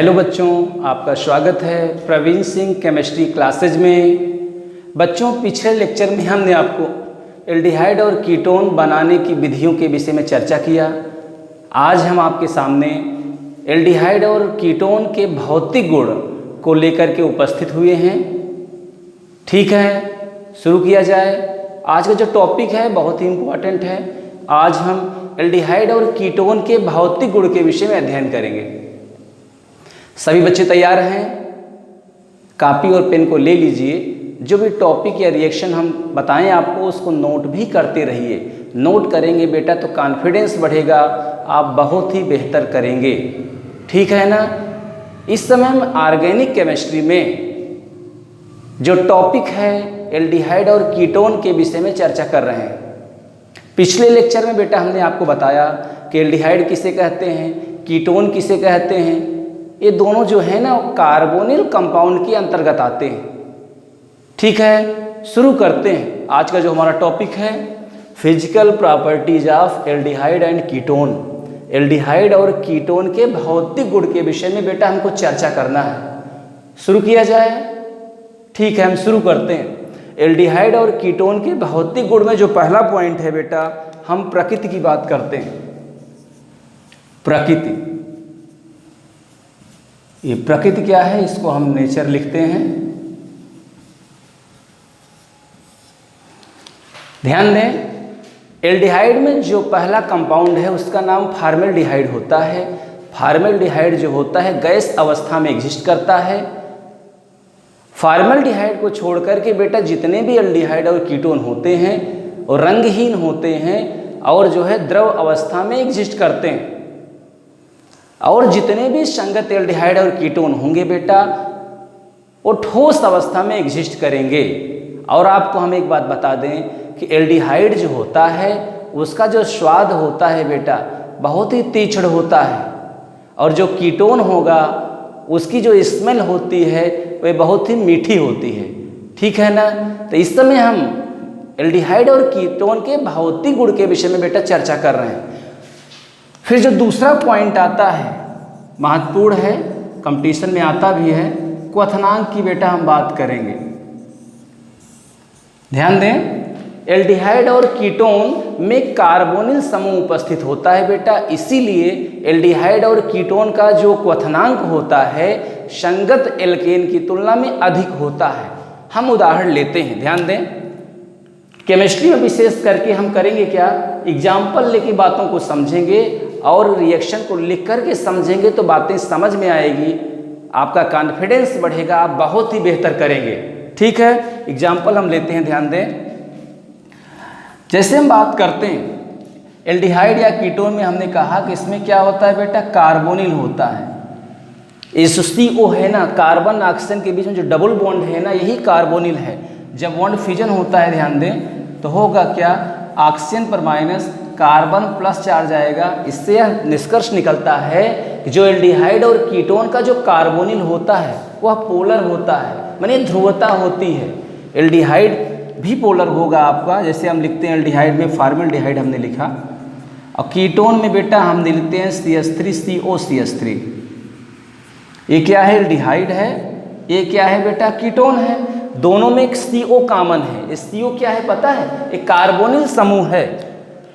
Hello बच्चों, आपका स्वागत है प्रवीण सिंह केमिस्ट्री क्लासेज में। बच्चों, पिछले लेक्चर में हमने आपको एल्डिहाइड और कीटोन बनाने की विधियों के विषय में चर्चा किया। आज हम आपके सामने एल्डिहाइड और कीटोन के भौतिक गुण को लेकर के उपस्थित हुए हैं। ठीक है, शुरू किया जाए। आज का जो टॉपिक है बहुत ही इम्पोर्टेंट है। आज हम एल्डिहाइड और कीटोन के भौतिक गुण के विषय में अध्ययन करेंगे। सभी बच्चे तैयार हैं? कॉपी और पेन को ले लीजिए। जो भी टॉपिक या रिएक्शन हम बताएं आपको, उसको नोट भी करते रहिए। नोट करेंगे बेटा तो कॉन्फिडेंस बढ़ेगा, आप बहुत ही बेहतर करेंगे। ठीक है ना? इस समय हम ऑर्गेनिक केमिस्ट्री में जो टॉपिक है एल्डिहाइड और कीटोन के विषय में चर्चा कर रहे हैं। पिछले लेक्चर में बेटा हमने आपको बताया कि एल्डिहाइड किसे कहते हैं, कीटोन किसे कहते हैं। ये दोनों जो है ना कार्बोनिल कंपाउंड के अंतर्गत आते हैं। ठीक है, शुरू करते हैं। आज का जो हमारा टॉपिक है physical properties of aldehyde and ketone. Aldehyde और कीटोन के भौतिक गुण के विषय में बेटा हमको चर्चा करना है। शुरू किया जाए। ठीक है, हम शुरू करते हैं। एल्डिहाइड और कीटोन के भौतिक गुण में जो पहला पॉइंट है बेटा, हम प्रकृति की बात करते हैं। प्रकृति, ये प्रकृति क्या है, इसको हम नेचर लिखते हैं। ध्यान दें, एल्डिहाइड में जो पहला कंपाउंड है उसका नाम फॉर्मेल्डिहाइड होता है। फॉर्मेल्डिहाइड जो होता है गैस अवस्था में एग्जिस्ट करता है। फॉर्मेल्डिहाइड को छोड़ करके बेटा जितने भी एल्डिहाइड और कीटोन होते हैं वो रंगहीन होते हैं और जो है द्रव अवस्था में एग्जिस्ट करते हैं। और जितने भी संगत एल्डिहाइड और कीटोन होंगे बेटा वो ठोस अवस्था में एग्जिस्ट करेंगे। और आपको हम एक बात बता दें कि एल्डिहाइड जो होता है उसका जो स्वाद होता है बेटा बहुत ही तीक्ष्ण होता है, और जो कीटोन होगा उसकी जो स्मेल होती है वह बहुत ही मीठी होती है। ठीक है ना? तो इस समय हम एल्डिहाइड और कीटोन के भौतिक गुण के विषय में बेटा चर्चा कर रहे हैं। फिर जो दूसरा पॉइंट आता है महत्वपूर्ण है, कंपटीशन में आता भी है, क्वथनांक की बेटा हम बात करेंगे। ध्यान दें, एल्डिहाइड और कीटोन में कार्बोनिल समूह उपस्थित होता है बेटा, इसीलिए एल्डिहाइड और कीटोन का जो क्वथनांक होता है संगत एल्केन की तुलना में अधिक होता है। हम उदाहरण लेते हैं। ध्यान दें, केमिस्ट्री में विशेष करके हम करेंगे क्या, एग्जाम्पल लेके बातों को समझेंगे और रिएक्शन को लिख करके समझेंगे तो बातें समझ में आएगी, आपका कॉन्फिडेंस बढ़ेगा, आप बहुत ही बेहतर करेंगे। ठीक है, एग्जाम्पल हम लेते हैं। ध्यान दें, जैसे हम बात करते हैं एल्डिहाइड या कीटोन में, हमने कहा कि इसमें क्या होता है बेटा, कार्बोनिल होता है। इस CO है ना, कार्बन ऑक्सीजन के बीच में जो डबल बॉन्ड है ना, यही कार्बोनिल है। जब बॉन्ड फ्यूजन होता है ध्यान दें तो होगा क्या, ऑक्सीजन पर माइनस, कार्बन प्लस चार्ज आएगा। इससे यह निष्कर्ष निकलता है कि जो एल्डिहाइड और कीटोन का जो कार्बोनिल होता है वह पोलर होता है, माने ध्रुवता होती है। एल्डिहाइड भी पोलर होगा आपका, जैसे हम लिखते हैं एल्डिहाइड में फॉर्मेल्डिहाइड हमने लिखा, और कीटोन में बेटा हम लिखते हैं CH3COCH3। ये क्या है, एल्डिहाइड है, ये क्या है बेटा, कीटोन है। दोनों में एक CO कॉमन है। ये CO क्या है पता है, एक कार्बोनिल समूह है।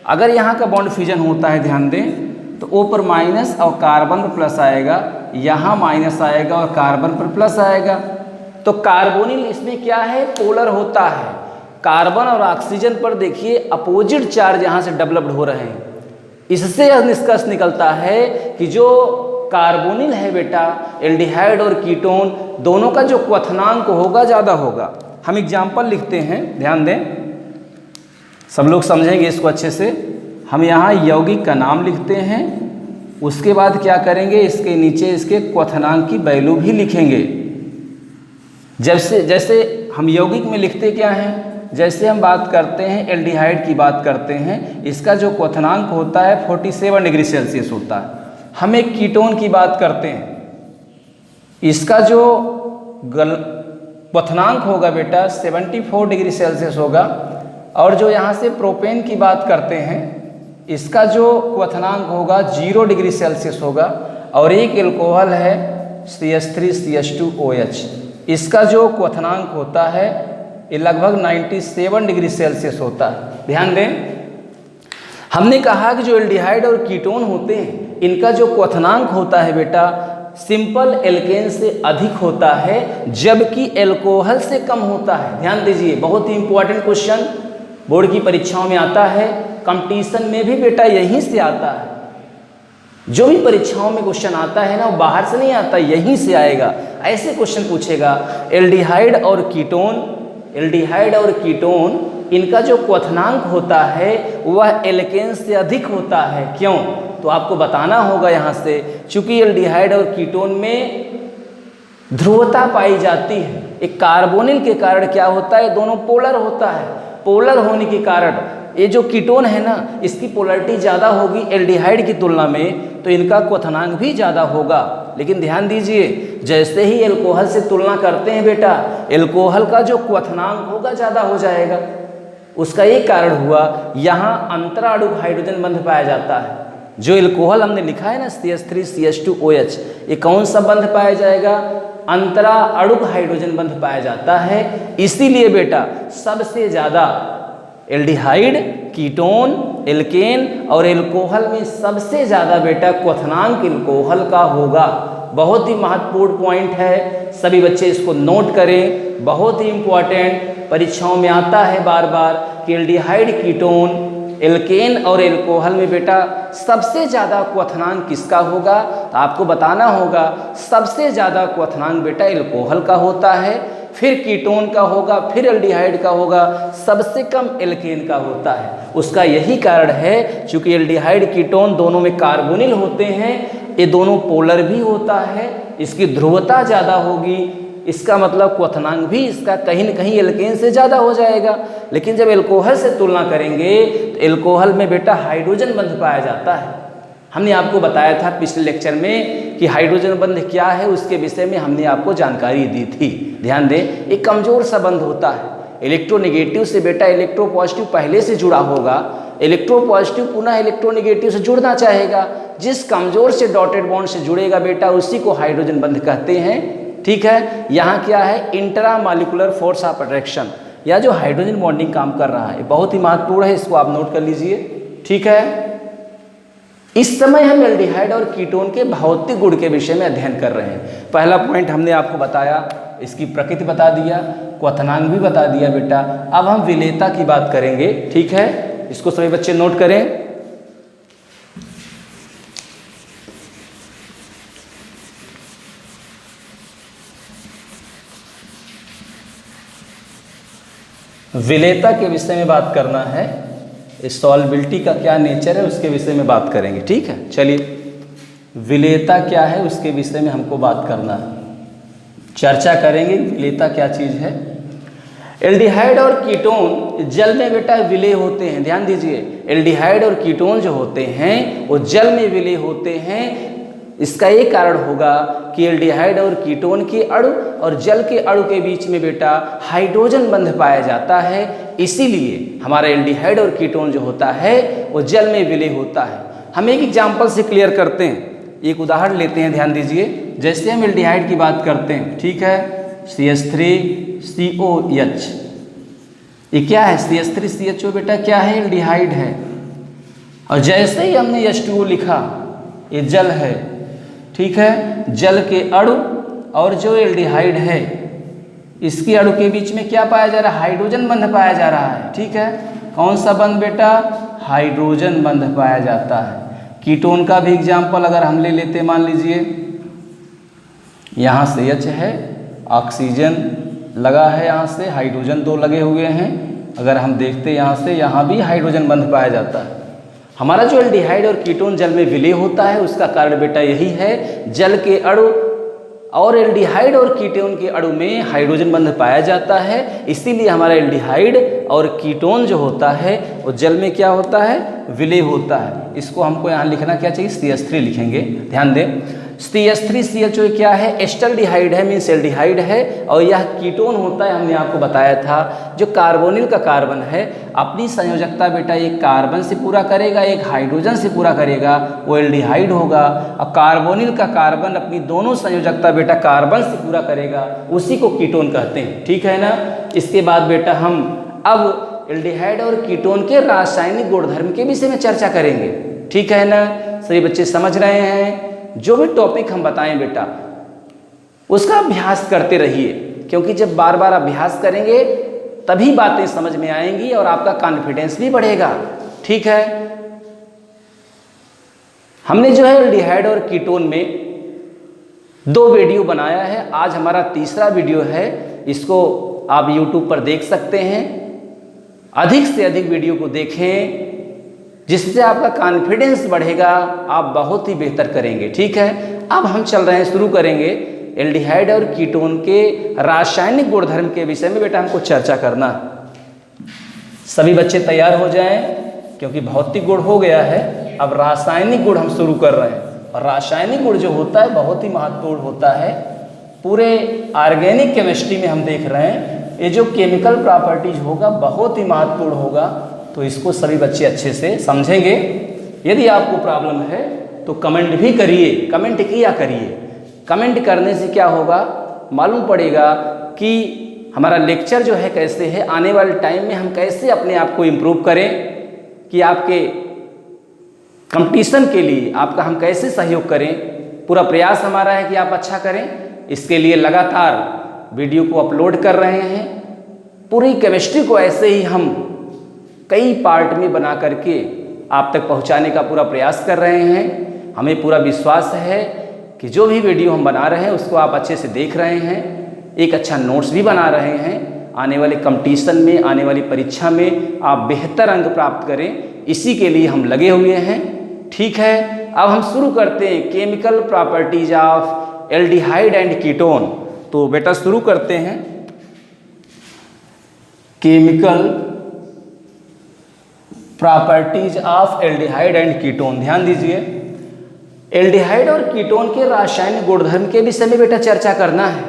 अगर यहाँ का बॉन्ड फ्यूजन होता है ध्यान दें तो O पर माइनस और कार्बन पर प्लस आएगा, यहाँ माइनस आएगा और कार्बन पर प्लस आएगा। तो कार्बोनिल इसमें क्या है, पोलर होता है। कार्बन और ऑक्सीजन पर देखिए अपोजिट चार्ज यहाँ से डेवलप्ड हो रहे हैं। इससे यह निष्कर्ष निकलता है कि जो कार्बोनिल है बेटा, एल्डिहाइड और कीटोन दोनों का जो क्वथनांक होगा ज़्यादा होगा। हम एग्जाम्पल लिखते हैं। ध्यान दें, सब लोग समझेंगे इसको अच्छे से। हम यहाँ यौगिक का नाम लिखते हैं, उसके बाद क्या करेंगे, इसके नीचे इसके क्वथनांक की वैल्यू भी लिखेंगे। जैसे हम यौगिक में लिखते क्या हैं, जैसे हम बात करते हैं एल्डिहाइड की बात करते हैं, इसका जो क्वथनांक होता है 47 डिग्री सेल्सियस होता है। हम एक कीटोन की बात करते हैं, इसका जो क्वथनांक होगा बेटा 74 डिग्री सेल्सियस होगा। और जो यहाँ से प्रोपेन की बात करते हैं, इसका जो क्वथनांक होगा 0 डिग्री सेल्सियस होगा। और एक एल्कोहल है CH3CH2OH। इसका जो क्वथनांक होता है ये लगभग 97 डिग्री सेल्सियस होता है। ध्यान दें, हमने कहा कि जो एल्डिहाइड और कीटोन होते हैं इनका जो क्वथनांक होता है बेटा सिंपल एल्केन से अधिक होता है, जबकि एल्कोहल से कम होता है। ध्यान दीजिए, बहुत ही इंपॉर्टेंट क्वेश्चन बोर्ड की परीक्षाओं में आता है, कंपटीशन में भी बेटा यहीं से आता है। जो भी परीक्षाओं में क्वेश्चन आता है ना वो बाहर से नहीं आता, यहीं से आएगा। ऐसे क्वेश्चन पूछेगा एल्डिहाइड और कीटोन इनका जो क्वथनांक होता है वह एल्केन से अधिक होता है। क्यों? तो आपको बताना होगा यहाँ से, चूंकि एल्डिहाइड और कीटोन में ध्रुवता पाई जाती है। एक कार्बोनिल के कारण क्या होता है, दोनों पोलर होता है। पोलर होने के कारण ये जो कीटोन है ना इसकी पोलरिटी ज़्यादा होगी एल्डिहाइड की तुलना में, तो इनका क्वथनांक भी ज़्यादा होगा। लेकिन ध्यान दीजिए, जैसे ही एल्कोहल से तुलना करते हैं बेटा एल्कोहल का जो क्वथनांक होगा ज़्यादा हो जाएगा। उसका एक कारण हुआ यहाँ अंतरा अणुक हाइड्रोजन बंध पाया जाता है। जो एल्कोहल हमने लिखा है ना CH3CH2OH, ये कौन सा बंध पाया जाएगा, अंतरा अणुक हाइड्रोजन बंध पाया जाता है। इसीलिए बेटा सबसे ज़्यादा एल्डिहाइड, कीटोन, एल्केन और एल्कोहल में सबसे ज़्यादा बेटा क्वथनांक एल्कोहल का होगा। बहुत ही महत्वपूर्ण पॉइंट है, सभी बच्चे इसको नोट करें, बहुत ही इंपॉर्टेंट, परीक्षाओं में आता है बार बार कि एल्डिहाइड, कीटोन, एल्केन और एल्कोहल में बेटा सबसे ज़्यादा क्वथनांक किसका होगा, तो आपको बताना होगा सबसे ज़्यादा क्वथनांक बेटा एल्कोहल का होता है, फिर कीटोन का होगा, फिर एल्डिहाइड का होगा, सबसे कम एल्केन का होता है। उसका यही कारण है चूंकि एल्डिहाइड कीटोन दोनों में कार्बोनिल होते हैं, ये दोनों पोलर भी होता है, इसकी ध्रुवता ज़्यादा होगी, इसका मतलब क्वथनांक भी इसका कहीं न कहीं एल्केन से ज़्यादा हो जाएगा। लेकिन जब एल्कोहल से तुलना करेंगे तो एल्कोहल में बेटा हाइड्रोजन बंध पाया जाता है। हमने आपको बताया था पिछले लेक्चर में कि हाइड्रोजन बंध क्या है, उसके विषय में हमने आपको जानकारी दी थी। ध्यान दें, एक कमज़ोर सा बंध होता है, इलेक्ट्रोनेगेटिव से बेटा इलेक्ट्रोपॉजिटिव पहले से जुड़ा होगा, इलेक्ट्रोपॉजिटिव पुनः इलेक्ट्रोनेगेटिव से जुड़ना चाहेगा, जिस कमज़ोर से डॉटेड बॉन्ड से जुड़ेगा बेटा उसी को हाइड्रोजन बंध कहते हैं। ठीक है, यहाँ क्या है, intra molecular force of attraction, या जो हाइड्रोजन बॉन्डिंग काम कर रहा है, बहुत ही महत्वपूर्ण है, इसको आप नोट कर लीजिए। ठीक है, इस समय हम एल्डिहाइड और कीटोन के भौतिक गुण के विषय में अध्ययन कर रहे हैं। पहला पॉइंट हमने आपको बताया, इसकी प्रकृति बता दिया, क्वथनांक भी बता दिया बेटा। अब हम विलेयता की बात करेंगे। ठीक है, इसको सभी बच्चे नोट करें। विलेयता के विषय में बात करना है, सॉल्युबिलिटी का क्या नेचर है उसके विषय में बात करेंगे। ठीक है, चलिए विलेयता क्या है उसके विषय में हमको बात करना है, चर्चा करेंगे विलेयता क्या चीज़ है। एल्डिहाइड और कीटोन जल में बेटा विलेय होते हैं। ध्यान दीजिए, एल्डिहाइड और कीटोन जो होते हैं वो जल में विलेय होते हैं। इसका एक कारण होगा कि एल्डिहाइड और कीटोन के अणु और जल के अणु के बीच में बेटा हाइड्रोजन बंध पाया जाता है, इसीलिए हमारा एल्डिहाइड और कीटोन जो होता है वो जल में विलेय होता है। हम एक एग्जाम्पल से क्लियर करते हैं, एक उदाहरण लेते हैं। ध्यान दीजिए, जैसे हम एल्डिहाइड की बात करते हैं, ठीक है, CH3COH, ये क्या है, CH3CHO बेटा क्या है, एल्डिहाइड है। और जैसे ही हमने H2O लिखा, ये जल है। ठीक है, जल के अणु और जो एल्डिहाइड है इसके अणु के बीच में क्या पाया जा रहा है, हाइड्रोजन बंध पाया जा रहा है। ठीक है, कौन सा बंध बेटा, हाइड्रोजन बंध पाया जाता है। कीटोन का भी एग्जाम्पल अगर हम ले लेते, मान लीजिए यहाँ से H है, ऑक्सीजन लगा है, यहाँ से हाइड्रोजन 2 लगे हुए हैं। अगर हम देखते यहाँ से, यहाँ भी हाइड्रोजन बंध पाया जाता है। हमारा जो एल्डिहाइड और कीटोन जल में विलेय होता है उसका कारण बेटा यही है, जल के अणु और एल्डिहाइड और कीटोन के अणु में हाइड्रोजन बंध पाया जाता है, इसीलिए हमारा एल्डिहाइड और कीटोन जो होता है वो जल में क्या होता है, विलेय होता है। इसको हमको यहाँ लिखना क्या चाहिए, CH3 लिखेंगे। ध्यान दें, CH3CHO क्या है, एस्टल्डिहाइड है, मीन्स एल्डिहाइड है। और यह कीटोन होता है, हमने आपको बताया था। जो कार्बोनिल का कार्बन है अपनी संयोजकता बेटा एक कार्बन से पूरा करेगा, एक हाइड्रोजन से पूरा करेगा, वो एल्डिहाइड होगा। और कार्बोनिल का कार्बन अपनी दोनों संयोजकता बेटा कार्बन से पूरा करेगा, उसी को कीटोन कहते हैं। ठीक है ना। इसके बाद बेटा हम अब एल्डिहाइड और कीटोन के रासायनिक गुणधर्म के विषय में चर्चा करेंगे। ठीक है ना। सभी बच्चे समझ रहे हैं। जो भी टॉपिक हम बताएं बेटा उसका अभ्यास करते रहिए, क्योंकि जब बार बार अभ्यास करेंगे तभी बातें समझ में आएंगी और आपका कॉन्फिडेंस भी बढ़ेगा। ठीक है। हमने जो है एल्डिहाइड और कीटोन में 2 वीडियो बनाया है, आज हमारा तीसरा वीडियो है। इसको आप YouTube पर देख सकते हैं। अधिक से अधिक वीडियो को देखें, जिससे आपका कॉन्फिडेंस बढ़ेगा, आप बहुत ही बेहतर करेंगे। ठीक है। अब हम चल रहे हैं, शुरू करेंगे एल्डिहाइड और कीटोन के रासायनिक गुणधर्म के विषय में बेटा हमको चर्चा करना। सभी बच्चे तैयार हो जाएं, क्योंकि भौतिक गुण हो गया है, अब रासायनिक गुण हम शुरू कर रहे हैं। और रासायनिक गुण जो होता है बहुत ही महत्वपूर्ण होता है। पूरे ऑर्गेनिक केमिस्ट्री में हम देख रहे हैं, ये जो केमिकल प्रॉपर्टीज होगा बहुत ही महत्वपूर्ण होगा। तो इसको सभी बच्चे अच्छे से समझेंगे। यदि आपको प्रॉब्लम है तो कमेंट भी करिए, कमेंट किया करिए। कमेंट करने से क्या होगा, मालूम पड़ेगा कि हमारा लेक्चर जो है कैसे है, आने वाले टाइम में हम कैसे अपने आप को इम्प्रूव करें, कि आपके कंपटीशन के लिए आपका हम कैसे सहयोग करें। पूरा प्रयास हमारा है कि आप अच्छा करें। इसके लिए लगातार वीडियो को अपलोड कर रहे हैं। पूरी केमिस्ट्री को ऐसे ही हम कई पार्ट में बना करके आप तक पहुंचाने का पूरा प्रयास कर रहे हैं। हमें पूरा विश्वास है कि जो भी वीडियो हम बना रहे हैं उसको आप अच्छे से देख रहे हैं, एक अच्छा नोट्स भी बना रहे हैं। आने वाले कंपटीशन में, आने वाली परीक्षा में आप बेहतर अंक प्राप्त करें, इसी के लिए हम लगे हुए हैं। ठीक है। अब हम शुरू करते हैं chemical properties of aldehyde and ketone. तो बेटा शुरू करते हैं chemical properties of aldehyde and ketone. ध्यान दीजिए, एल्डिहाइड और कीटोन के रासायनिक गुणधर्म के विषय में बेटा चर्चा करना है।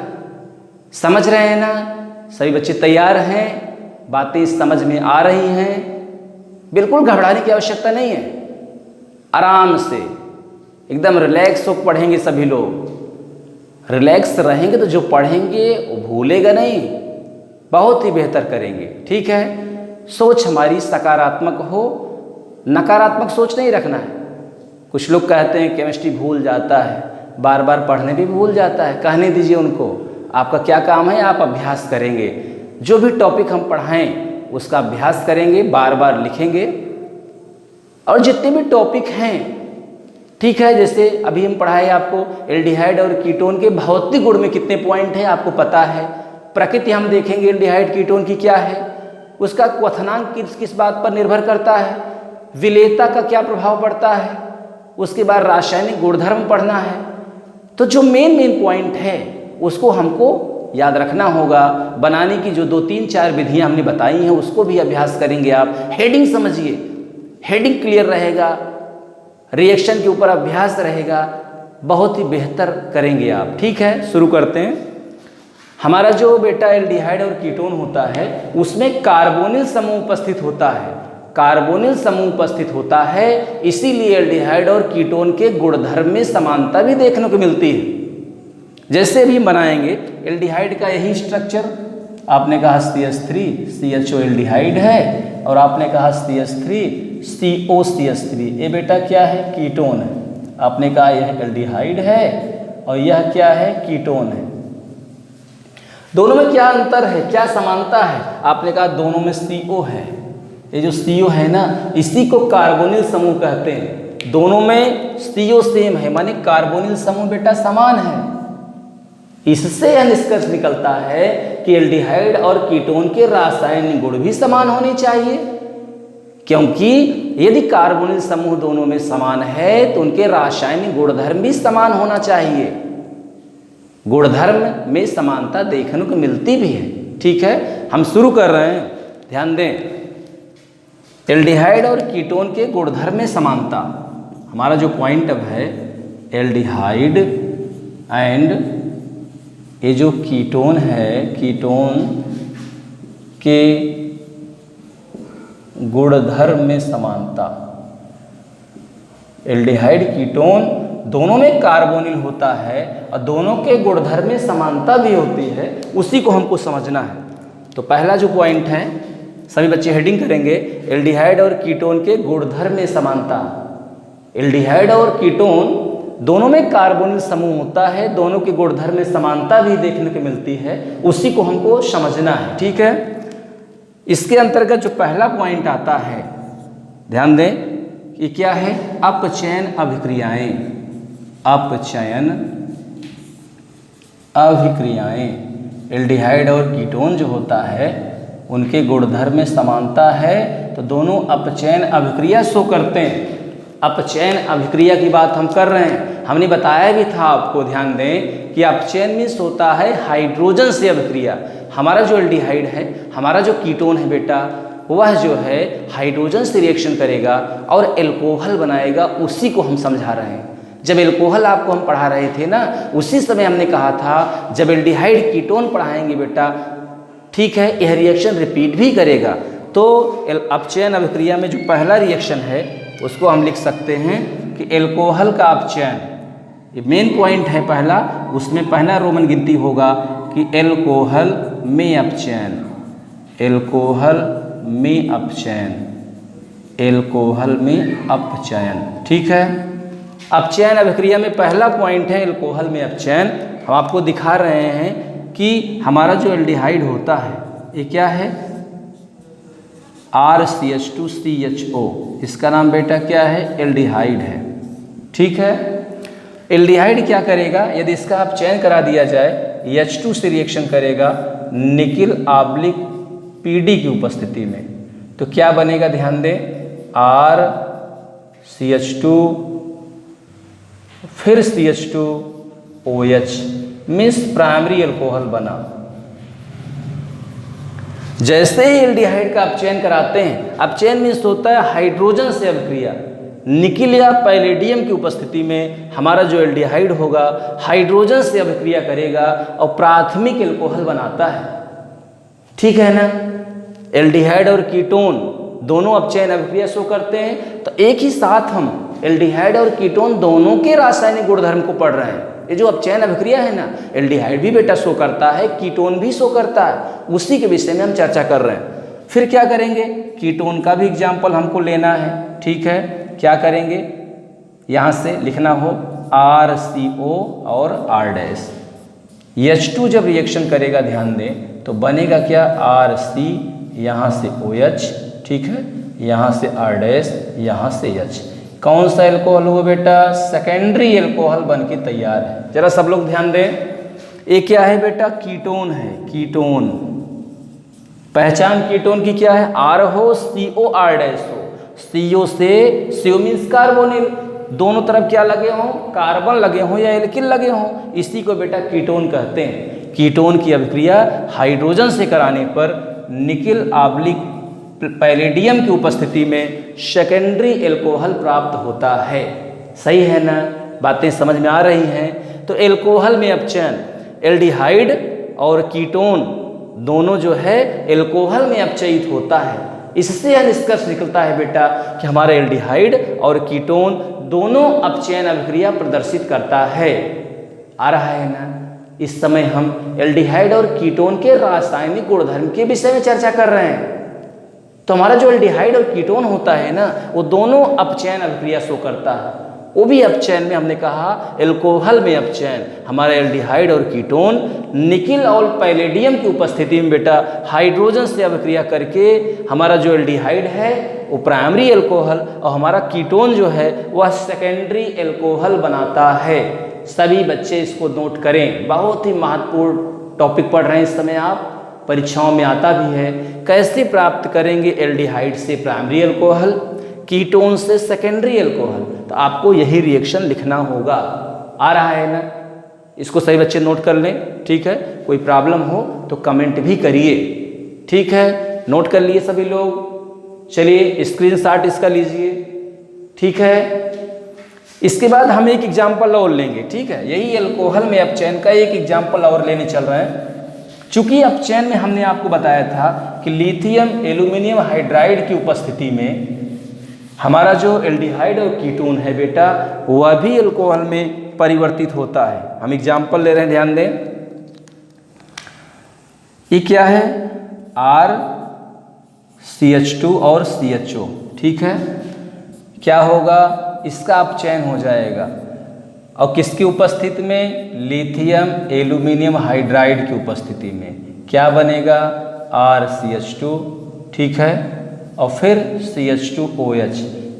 समझ रहे हैं ना। सभी बच्चे तैयार हैं, बातें समझ में आ रही हैं। बिल्कुल घबराने की आवश्यकता नहीं है, आराम से एकदम रिलैक्स होकर पढ़ेंगे। सभी लोग रिलैक्स रहेंगे तो जो पढ़ेंगे वो भूलेगा नहीं, बहुत ही बेहतर करेंगे। ठीक है। सोच हमारी सकारात्मक हो, नकारात्मक सोच नहीं रखना है। कुछ लोग कहते हैं केमिस्ट्री भूल जाता है, बार बार पढ़ने भी भूल जाता है। कहने दीजिए उनको, आपका क्या काम है, आप अभ्यास करेंगे। जो भी टॉपिक हम पढ़ाएं उसका अभ्यास करेंगे, बार बार लिखेंगे। और जितने भी टॉपिक हैं, ठीक है, जैसे अभी हम पढ़ाए आपको एल्डिहाइड और कीटोन के भौतिक गुण में कितने पॉइंट हैं आपको पता है। प्रकृति हम देखेंगे एल्डिहाइड कीटोन की क्या है, उसका क्वथनांक किस किस बात पर निर्भर करता है, विलेयता का क्या प्रभाव पड़ता है, उसके बाद रासायनिक गुणधर्म पढ़ना है। तो जो मेन पॉइंट है उसको हमको याद रखना होगा। बनाने की जो 2-3-4 विधियां हमने बताई हैं उसको भी अभ्यास करेंगे आप। हेडिंग समझिए, हेडिंग क्लियर रहेगा, रिएक्शन के ऊपर अभ्यास रहेगा, बहुत ही बेहतर करेंगे आप। ठीक है। शुरू करते हैं। हमारा जो बेटा एल्डिहाइड और कीटोन होता है उसमें कार्बोनिल समूह उपस्थित होता है। कार्बोनिल समूह उपस्थित होता है, इसीलिए एल्डिहाइड और कीटोन के गुणधर्म में समानता भी देखने को मिलती है। जैसे भी बनाएंगे एल्डिहाइड का यही स्ट्रक्चर, आपने कहा CH3CHO एल्डिहाइड है, और आपने कहा CH3COCH3, ये बेटा क्या है, कीटोन है। आपने कहा यह एल्डिहाइड है और यह क्या है, कीटोन है। दोनों में क्या अंतर है, क्या समानता है? आपने कहा दोनों में CO है। ये जो CO है ना, इसी को कार्बोनिल समूह कहते हैं। दोनों में CO सेम है, माने कार्बोनिल समूह बेटा समान है। इससे यह निष्कर्ष निकलता है कि एल्डिहाइड और कीटोन के रासायनिक गुण भी समान होने चाहिए, क्योंकि यदि कार्बोनिल समूह दोनों में समान है तो उनके रासायनिक गुणधर्म भी समान होना चाहिए। गुणधर्म में समानता देखने को मिलती भी है। ठीक है। हम शुरू कर रहे हैं, ध्यान दें। एल्डिहाइड और कीटोन के गुणधर्म में समानता, हमारा जो पॉइंट अब है एल्डिहाइड एंड ये जो कीटोन है, कीटोन के गुणधर्म में समानता। एल्डिहाइड कीटोन दोनों में कार्बोनिल होता है और दोनों के गुणधर्म में समानता भी होती है, उसी को हमको समझना है। तो पहला जो पॉइंट है, सभी बच्चे हेडिंग करेंगे, एल्डिहाइड और कीटोन के गुणधर्म में समानता। एल्डिहाइड और कीटोन दोनों में कार्बोनिल समूह होता है, दोनों के गुणधर्म में समानता भी देखने को मिलती है, उसी को हमको समझना है। ठीक है, इसके अंतर्गत जो पहला पॉइंट आता है, ध्यान दें कि क्या है, अपचयन अभिक्रियाएं। अपचयन अभिक्रियाएं, एल्डिहाइड और कीटोन जो होता है उनके गुणधर्म में समानता है, तो दोनों अपचयन अभिक्रिया शो करते हैं। अपचयन अभिक्रिया की बात हम कर रहे हैं, हमने बताया भी था आपको, ध्यान दें कि अपचयन मीन्स होता है हाइड्रोजन से अभिक्रिया। हमारा जो एल्डिहाइड है, हमारा जो कीटोन है बेटा, वह जो है हाइड्रोजन से रिएक्शन करेगा और एल्कोहल बनाएगा, उसी को हम समझा रहे हैं। जब एल्कोहल आपको हम पढ़ा रहे थे ना, उसी समय हमने कहा था जब एल्डिहाइड कीटोन पढ़ाएंगे बेटा, ठीक है, यह रिएक्शन रिपीट भी करेगा। तो अपचयन अभिक्रिया में जो पहला रिएक्शन है उसको हम लिख सकते हैं कि एल्कोहल का अपचयन, ये मेन पॉइंट है पहला, उसमें पहला रोमन गिनती होगा कि एल्कोहल में अपचयन, एल्कोहल में अपचयन, एल्कोहल में अपचयन। ठीक है, अपचयन अभिक्रिया में पहला पॉइंट है एल्कोहल में अपचयन। हम आपको दिखा रहे हैं कि हमारा जो एल्डिहाइड होता है ये क्या है, RCH2CHO, इसका नाम बेटा क्या है, एल्डिहाइड है। ठीक है, एल्डिहाइड क्या करेगा, यदि इसका अपचयन करा दिया जाए, H2 से रिएक्शन करेगा निकिल ऑब्लिक PD की उपस्थिति में, तो क्या बनेगा, ध्यान दें, RCH2 फिर CH2OH मीन्स प्राइमरी अल्कोहल बना। जैसे ही एल्डिहाइड का अपचयन कराते हैं, अपचयन मीन्स होता है हाइड्रोजन से अभिक्रिया, निकिल या पैलेडियम की उपस्थिति में हमारा जो एल्डिहाइड होगा हाइड्रोजन से अभिक्रिया करेगा और प्राथमिक एल्कोहल बनाता है। ठीक है ना, एल्डिहाइड और कीटोन दोनों अपचयन अभिक्रिया शो करते हैं, तो एक ही साथ हम एल्डिहाइड और कीटोन दोनों के रासायनिक गुणधर्म को पढ़ रहे हैं। ये जो अपचयन अभिक्रिया है ना, एल्डिहाइड भी बेटा शो करता है, कीटोन भी शो करता है, उसी के विषय में हम चर्चा कर रहे हैं। फिर क्या करेंगे, कीटोन का भी एग्जाम्पल हमको लेना है। ठीक है, क्या करेंगे, यहाँ से लिखना हो RCO और R'। H2 जब रिएक्शन करेगा, ध्यान दें, तो बनेगा क्या, RC, यहाँ से OH, ठीक है, यहाँ से R', यहाँ से H। कौन सा एल्कोहल हुआ बेटा, सेकेंडरी एल्कोहल बन के तैयार है। जरा सब लोग ध्यान दें, ये क्या है बेटा, कीटोन है, कीटोन। पहचान कीटोन की क्या है, R हो, CO, R' हो। CO से, CO मीन्स कार्बोनिल, दोनों तरफ क्या लगे हों, कार्बन लगे हों या एल्किल लगे हों, इसी को बेटा कीटोन कहते हैं। कीटोन की अभिक्रिया हाइड्रोजन से कराने पर निकिल ऑब्लिक पैलेडियम की उपस्थिति में सेकेंडरी एल्कोहल प्राप्त होता है। सही है ना, बातें समझ में आ रही हैं। तो एल्कोहल में अपचयन, एल्डिहाइड और कीटोन दोनों जो है एल्कोहल में अपचयित होता है। इससे यह निष्कर्ष निकलता है बेटा कि हमारे एल्डिहाइड और कीटोन दोनों अपचयन अभिक्रिया प्रदर्शित करता है। आ रहा है ना, इस समय हम एल्डिहाइड और कीटोन के रासायनिक गुणधर्म के विषय में चर्चा कर रहे हैं। तो हमारा जो एल्डिहाइड और कीटोन होता है ना, वो दोनों अपचयन अभिक्रिया शो करता है। वो भी अपचयन में हमने कहा एल्कोहल में अपचयन, हमारा एल्डिहाइड और कीटोन निकिल और पैलेडियम की उपस्थिति में बेटा हाइड्रोजन से अभिक्रिया करके हमारा जो एल्डिहाइड है वो प्राइमरी एल्कोहल और हमारा कीटोन जो है वह सेकेंडरी एल्कोहल बनाता है। सभी बच्चे इसको नोट करें, बहुत ही महत्वपूर्ण टॉपिक पढ़ रहे हैं इस समय आप, परीक्षाओं में आता भी है। कैसे प्राप्त करेंगे एल्डिहाइड से प्राइमरी अल्कोहल, कीटोन से सेकेंडरी अल्कोहल, तो आपको यही रिएक्शन लिखना होगा। आ रहा है ना, इसको सही बच्चे नोट कर लें। ठीक है, कोई प्रॉब्लम हो तो कमेंट भी करिए। ठीक है, नोट कर लिए सभी लोग। चलिए स्क्रीनशॉट इसका लीजिए। ठीक है, इसके बाद हम एक एग्जाम्पल और लेंगे, ठीक है, यही एल्कोहल में अपचयन का एक एग्जाम्पल और लेने चल रहे हैं। चूंकि अपचयन में हमने आपको बताया था कि लिथियम एल्यूमिनियम हाइड्राइड की उपस्थिति में हमारा जो एल्डिहाइड और कीटोन है बेटा वह भी एल्कोहल में परिवर्तित होता है। हम एग्जाम्पल ले रहे हैं, ध्यान दें। ये क्या है, RCH2 और CHO, ठीक है। क्या होगा, इसका अपचयन हो जाएगा और किसकी उपस्थिति में, लिथियम एल्यूमिनियम हाइड्राइड की उपस्थिति में क्या बनेगा, RCH2, ठीक है, और फिर CH2OH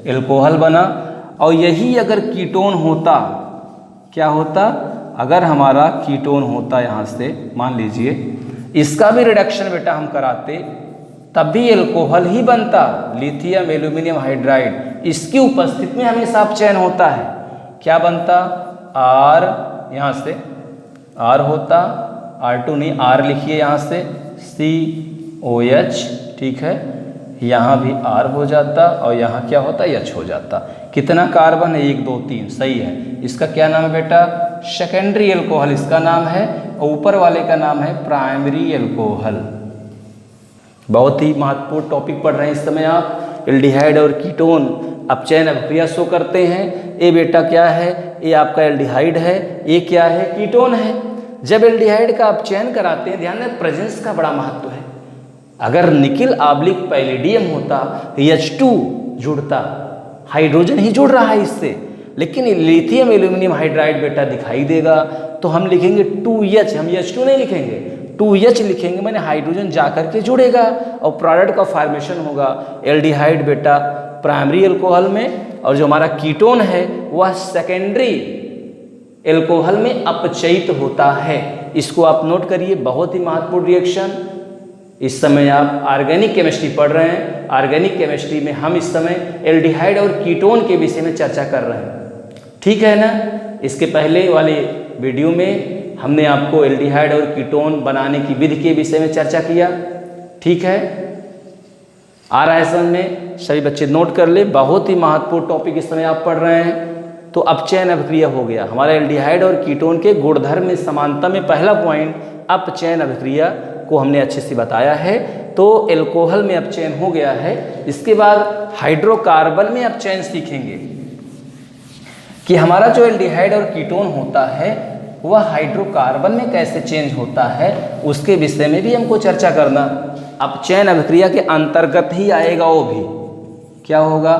एल्कोहल बना। और यही अगर कीटोन होता, क्या होता, अगर हमारा कीटोन होता यहाँ से मान लीजिए, इसका भी रिडक्शन बेटा हम कराते तब भी एल्कोहल ही बनता, लिथियम एल्यूमिनियम हाइड्राइड। इसकी उपस्थिति में हमेशा अपचयन होता है, क्या बनता, R, यहाँ से R होता, R2 नहीं, R लिखिए यहाँ से, COH, ठीक है, यहाँ भी R हो जाता और यहाँ क्या होता, H हो जाता। कितना कार्बन है, 1 2 3, सही है। इसका क्या नाम है बेटा, सेकेंडरी एल्कोहल इसका नाम है, और ऊपर वाले का नाम है प्राइमरी एल्कोहल। बहुत ही महत्वपूर्ण टॉपिक पढ़ रहे हैं इस समय आप। एल्डिहाइड और कीटोन अपचयन अभिक्रिया शो करते हैं। ये बेटा क्या है, ये आपका एल्डिहाइड है, ये क्या है, कीटोन है। जब एल्डिहाइड का अपचयन कराते हैं, ध्यान दें, प्रेजेंस का बड़ा महत्व है। अगर निकिल आब्लिक पैलेडियम होता तो H2 जुड़ता, हाइड्रोजन ही जुड़ रहा है इससे, लेकिन लिथियम एल्यूमिनियम हाइड्राइड बेटा दिखाई देगा तो हम लिखेंगे 2H, हम H2 नहीं लिखेंगे, 2H लिखेंगे, मैंने हाइड्रोजन जाकर के जुड़ेगा और प्रोडक्ट का फॉर्मेशन होगा एल्डिहाइड बेटा प्राइमरी एल्कोहल में, और जो हमारा कीटोन है वह सेकेंडरी एल्कोहल में अपचयित होता है। इसको आप नोट करिए, बहुत ही महत्वपूर्ण रिएक्शन। इस समय आप ऑर्गेनिक केमिस्ट्री पढ़ रहे हैं, ऑर्गेनिक केमिस्ट्री में हम इस समय एल्डिहाइड और कीटोन के विषय में चर्चा कर रहे हैं, ठीक है ना। इसके पहले वाले वीडियो में हमने आपको एल्डिहाइड और कीटोन बनाने की विधि के विषय में चर्चा किया, ठीक है। आ रहा है समझ में, सभी बच्चे नोट कर ले, बहुत ही महत्वपूर्ण टॉपिक इस समय आप पढ़ रहे हैं। तो अपचयन अभिक्रिया हो गया हमारा एल्डिहाइड और कीटोन के गुणधर्म में समानता में पहला पॉइंट अपचयन अभिक्रिया को हमने अच्छे से बताया है। तो एल्कोहल में अपचयन हो गया है। इसके बाद हाइड्रोकार्बन में अपचयन सीखेंगे कि हमारा जो एल्डिहाइड और कीटोन होता है वह हाइड्रोकार्बन में कैसे चेंज होता है, उसके विषय में भी हमको चर्चा करना। अपचयन अभिक्रिया के अंतर्गत ही आएगा वो भी, क्या होगा,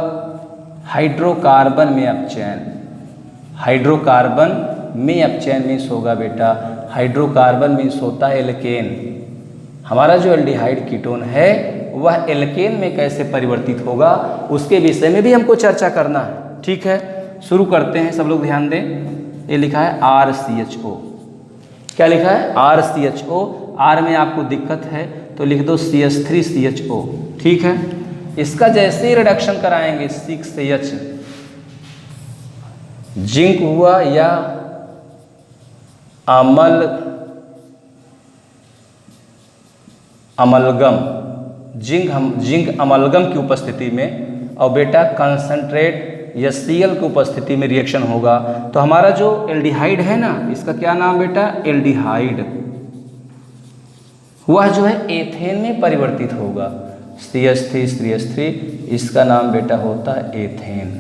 हाइड्रोकार्बन में अपचयन। हाइड्रोकार्बन में अपचयन मीन्स होगा बेटा, हाइड्रोकार्बन मीन्स होता है एल्केन। हमारा जो एल्डिहाइड कीटोन है वह एल्केन में कैसे परिवर्तित होगा उसके विषय में भी हमको चर्चा करना है, ठीक है। शुरू करते हैं, सब लोग ध्यान दें। ये लिखा है RCHO, क्या लिखा है, RCHO। R में आपको दिक्कत है तो लिख दो CH3CHO, ठीक है। इसका जैसे ही रिडक्शन कराएंगे 6H, जिंक हुआ या अमलगम, जिंक अमलगम की उपस्थिति में और बेटा कंसंट्रेट या Cl की उपस्थिति में रिएक्शन होगा तो हमारा जो एल्डिहाइड है ना, इसका क्या नाम बेटा, एल्डिहाइड, वह जो है एथेन में परिवर्तित होगा। CH3 इसका नाम बेटा होता है एथेन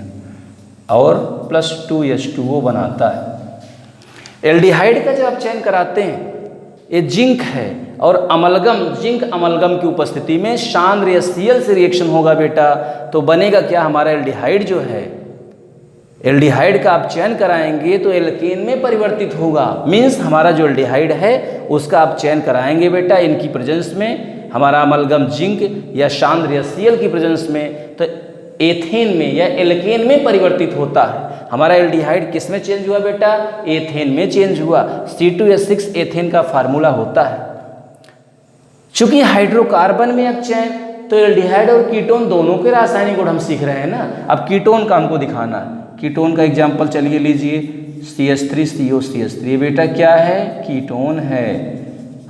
और +2H2O बनाता है। एल्डिहाइड का जब आप चयन कराते हैं, ये जिंक है और अमलगम, जिंक अमलगम की उपस्थिति में सांद्र या Cl से रिएक्शन होगा बेटा, तो बनेगा क्या, हमारा एल्डिहाइड जो है, एल्डिहाइड का आप चयन कराएंगे तो एल्केन में परिवर्तित होगा। मीन्स हमारा जो एल्डिहाइड है उसका आप चयन कराएंगे बेटा इनकी प्रेजेंस में, हमारा अमलगम जिंक या सांद्र या Cl की प्रेजेंस में, तो एथेन में या एल्केन में परिवर्तित होता है। हमारा एल्डिहाइड किस में चेंज हुआ बेटा, एथेन में चेंज हुआ। C2H6 एथेन का फार्मूला होता है। चूंकि हाइड्रोकार्बन में अपचयन, तो एल्डिहाइड और कीटोन दोनों के रासायनिक गुण हम सीख रहे हैं ना। अब कीटोन का हमको दिखाना है। कीटोन का एग्जाम्पल चलिए लीजिए, CH3COCH3, ये बेटा क्या है, कीटोन है।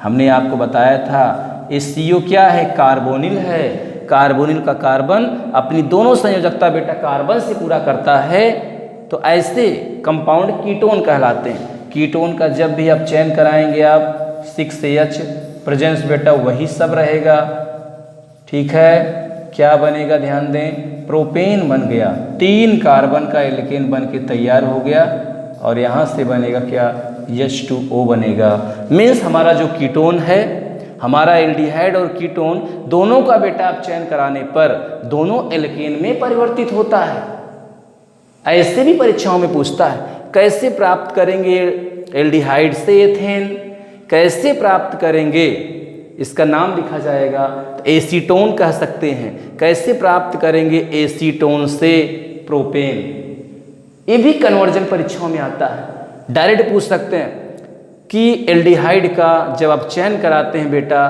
हमने आपको बताया था ये CO क्या है, कार्बोनिल है। कार्बोनिल का कार्बन अपनी दोनों संयोजकता बेटा कार्बन से पूरा करता है, तो ऐसे कंपाउंड कीटोन कहलाते हैं। कीटोन का जब भी आप चयन कराएंगे आप 6H प्रेजेंस बेटा वही सब रहेगा, ठीक है। क्या बनेगा ध्यान दें, प्रोपेन बन गया, 3 कार्बन का एल्केन बन के तैयार हो गया और यहाँ से बनेगा क्या, H2O बनेगा। मीन्स हमारा जो कीटोन है, हमारा एल्डिहाइड और कीटोन दोनों का बेटा आप चयन कराने पर दोनों एल्केन में परिवर्तित होता है। ऐसे भी परीक्षाओं में पूछता है कैसे प्राप्त करेंगे एल्डिहाइड से एथेन, कैसे प्राप्त करेंगे, इसका नाम लिखा जाएगा एसीटोन कह सकते हैं। कैसे प्राप्त करेंगे एसीटोन से प्रोपेन, ये भी कन्वर्जन परीक्षाओं में आता है। डायरेक्ट पूछ सकते हैं कि एल्डिहाइड का जब आप चयन कराते हैं बेटा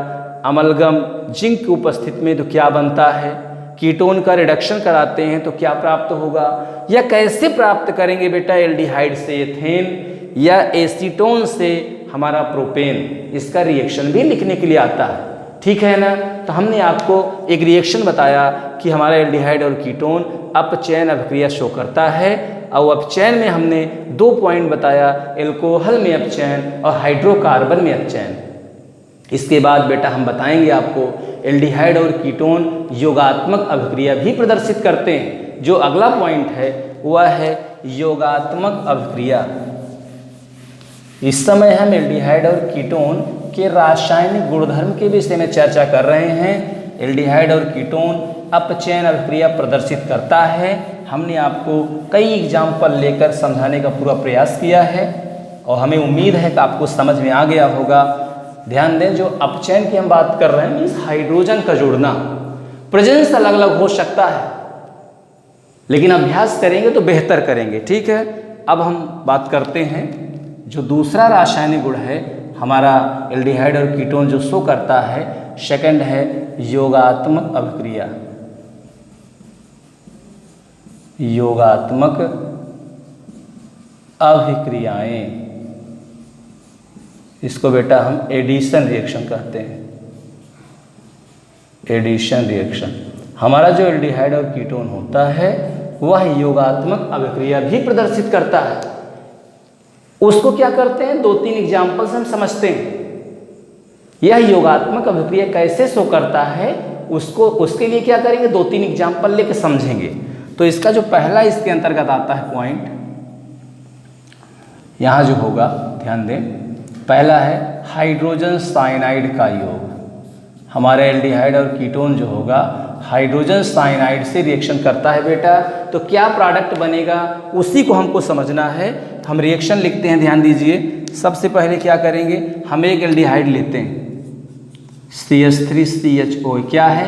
अमलगम जिंक की उपस्थिति में तो क्या बनता है, कीटोन का रिडक्शन कराते हैं तो क्या प्राप्त होगा, या कैसे प्राप्त करेंगे बेटा एल्डिहाइड से एथेन या एसीटोन से हमारा प्रोपेन, इसका रिएक्शन भी लिखने के लिए आता है, ठीक है ना। तो हमने आपको एक रिएक्शन बताया कि हमारा एल्डिहाइड और कीटोन अपचयन अभिक्रिया शो करता है, और अपचयन में हमने 2 पॉइंट बताया, एल्कोहल में अपचयन और हाइड्रोकार्बन में अपचयन। इसके बाद बेटा हम बताएंगे आपको एल्डिहाइड और कीटोन योगात्मक अभिक्रिया भी प्रदर्शित करते हैं। जो अगला पॉइंट है वह है योगात्मक अभिक्रिया। इस समय हम एल्डिहाइड और कीटोन के रासायनिक गुणधर्म के विषय में चर्चा कर रहे हैं। एल्डिहाइड और कीटोन अपचयन अभिक्रिया प्रदर्शित करता है। हमने आपको कई एग्जाम्पल लेकर समझाने का पूरा प्रयास किया है और हमें उम्मीद है कि आपको समझ में आ गया होगा। ध्यान दें, जो अपचयन की हम बात कर रहे हैं मीन्स हाइड्रोजन का जुड़ना, प्रेजेंस अलग अलग हो सकता है लेकिन अभ्यास करेंगे तो बेहतर करेंगे, ठीक है। अब हम बात करते हैं जो दूसरा रासायनिक गुण है हमारा एल्डिहाइड और कीटोन जो शो करता है, सेकंड है योगात्मक अभिक्रिया। योगात्मक अभिक्रियाएं, इसको बेटा हम एडिशन रिएक्शन कहते हैं। एडिशन रिएक्शन, हमारा जो एल्डिहाइड और कीटोन होता है वह योगात्मक अभिक्रिया भी प्रदर्शित करता है। उसको क्या करते हैं, 2-3 एग्जाम्पल से हम समझते हैं यह योगात्मक अभिक्रिया कैसे शो करता है, उसके लिए क्या करेंगे, 2-3 एग्जाम्पल लेके समझेंगे। तो इसका जो पहला इसके अंतर्गत आता है पॉइंट, यहां जो होगा ध्यान दें, पहला है हाइड्रोजन साइनाइड का योग। हमारा एल्डिहाइड और कीटोन जो होगा हाइड्रोजन साइनाइड से रिएक्शन करता है बेटा, तो क्या प्रोडक्ट बनेगा उसी को हमको समझना है। हम रिएक्शन लिखते हैं, ध्यान दीजिए। सबसे पहले क्या करेंगे, हम एक एल्डिहाइड लेते हैं CH3CHO, क्या है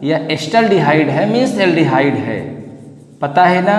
यह एस्टल्डिहाइड है, मीन्स एल्डिहाइड है, पता है ना।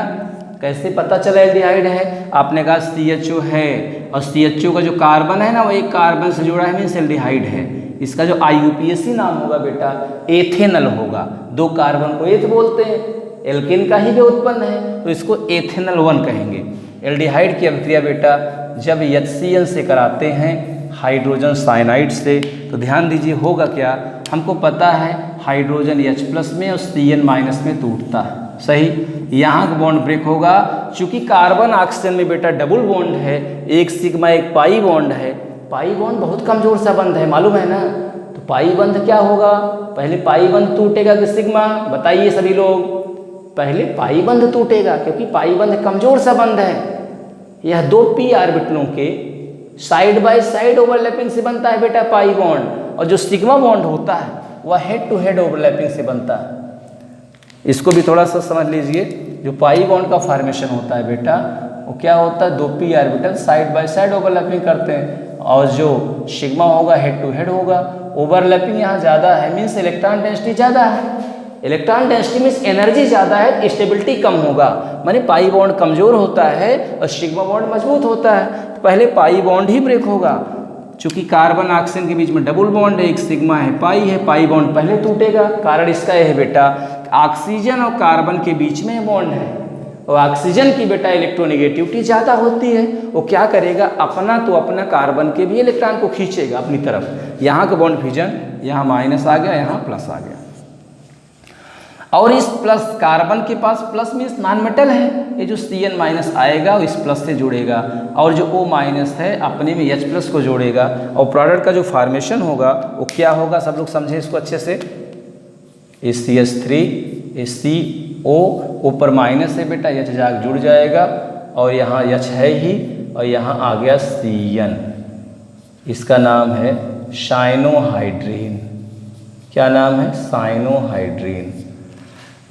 कैसे पता चला एल्डिहाइड है, आपने कहा CHO है और CHO का जो कार्बन है ना वो एक कार्बन से जुड़ा है, मीन्स एल्डिहाइड है। इसका जो IUPAC नाम होगा बेटा एथेनल होगा। 2 कार्बन को एथ बोलते हैं, एल्केन का ही भी उत्पन्न है तो इसको एथेनल 1 कहेंगे। एल्डिहाइड की अभिक्रिया बेटा जब HCl से कराते हैं हाइड्रोजन साइनाइड से, तो ध्यान दीजिए होगा क्या, हमको पता है हाइड्रोजन H+ में और Cl- में टूटता है, सही। यहाँ का बॉन्ड ब्रेक होगा, चूंकि कार्बन ऑक्सीजन में बेटा डबल बॉन्ड है, एक सिग्मा एक पाई बॉन्ड है। पाई बॉन्ड बहुत कमजोर सा बंध है, मालूम है ना। तो पाई बंध क्या होगा, पहले पाई बंध टूटेगा कि सिग्मा, बताइए सभी लोग। पहले पाई बंध टूटेगा क्योंकि पाई बंध कमजोर सा बंध है। यह 2 p ऑर्बिटलों के साइड बाय साइड ओवरलैपिंग से बनता है बेटा पाई बॉन्ड, और जो सिग्मा बॉन्ड होता है वह हेड टू हेड ओवरलैपिंग से बनता है। इसको भी थोड़ा सा समझ लीजिए। जो पाई बॉन्ड का फॉर्मेशन होता है बेटा वो क्या होता है, 2 p orbital side by side overlapping करते हैं, और जो सिग्मा होगा हेड टू हेड होगा। ओवरलैपिंग यहाँ ज़्यादा है, मीन्स इलेक्ट्रॉन डेंसिटी ज़्यादा है। इलेक्ट्रॉन डेंसिटी मीन्स एनर्जी ज़्यादा है, स्टेबिलिटी कम होगा, माने पाई बॉन्ड कमज़ोर होता है और सिग्मा बॉन्ड मजबूत होता है। तो पहले पाई बॉन्ड ही ब्रेक होगा, चूंकि कार्बन ऑक्सीजन के बीच में डबल बॉन्ड है, एक सिग्मा है पाई बॉन्ड पहले टूटेगा। कारण इसका यह है बेटा ऑक्सीजन और कार्बन के बीच में बॉन्ड है, और ऑक्सीजन की बेटा इलेक्ट्रोनेगेटिविटी ज़्यादा होती है। वो क्या करेगा, अपना कार्बन के भी इलेक्ट्रॉन को खींचेगा अपनी तरफ। यहाँ का बॉन्ड फिजन, यहाँ माइनस आ गया, यहाँ प्लस आ गया। और इस प्लस कार्बन के पास प्लस मीन्स नॉन मेटल है, ये जो Cn माइनस आएगा वो इस प्लस से जुड़ेगा और जो O माइनस है अपने में H प्लस को जोड़ेगा और प्रोडक्ट का जो फॉर्मेशन होगा वो क्या होगा, सब लोग समझे इसको अच्छे से। CH3 CO ऊपर माइनस है बेटा, H जाग जुड़ जाएगा और यहाँ H है ही और यहाँ आ गया Cn, इसका नाम है साइनोहाइड्रीन। क्या नाम है? साइनोहाइड्रीन।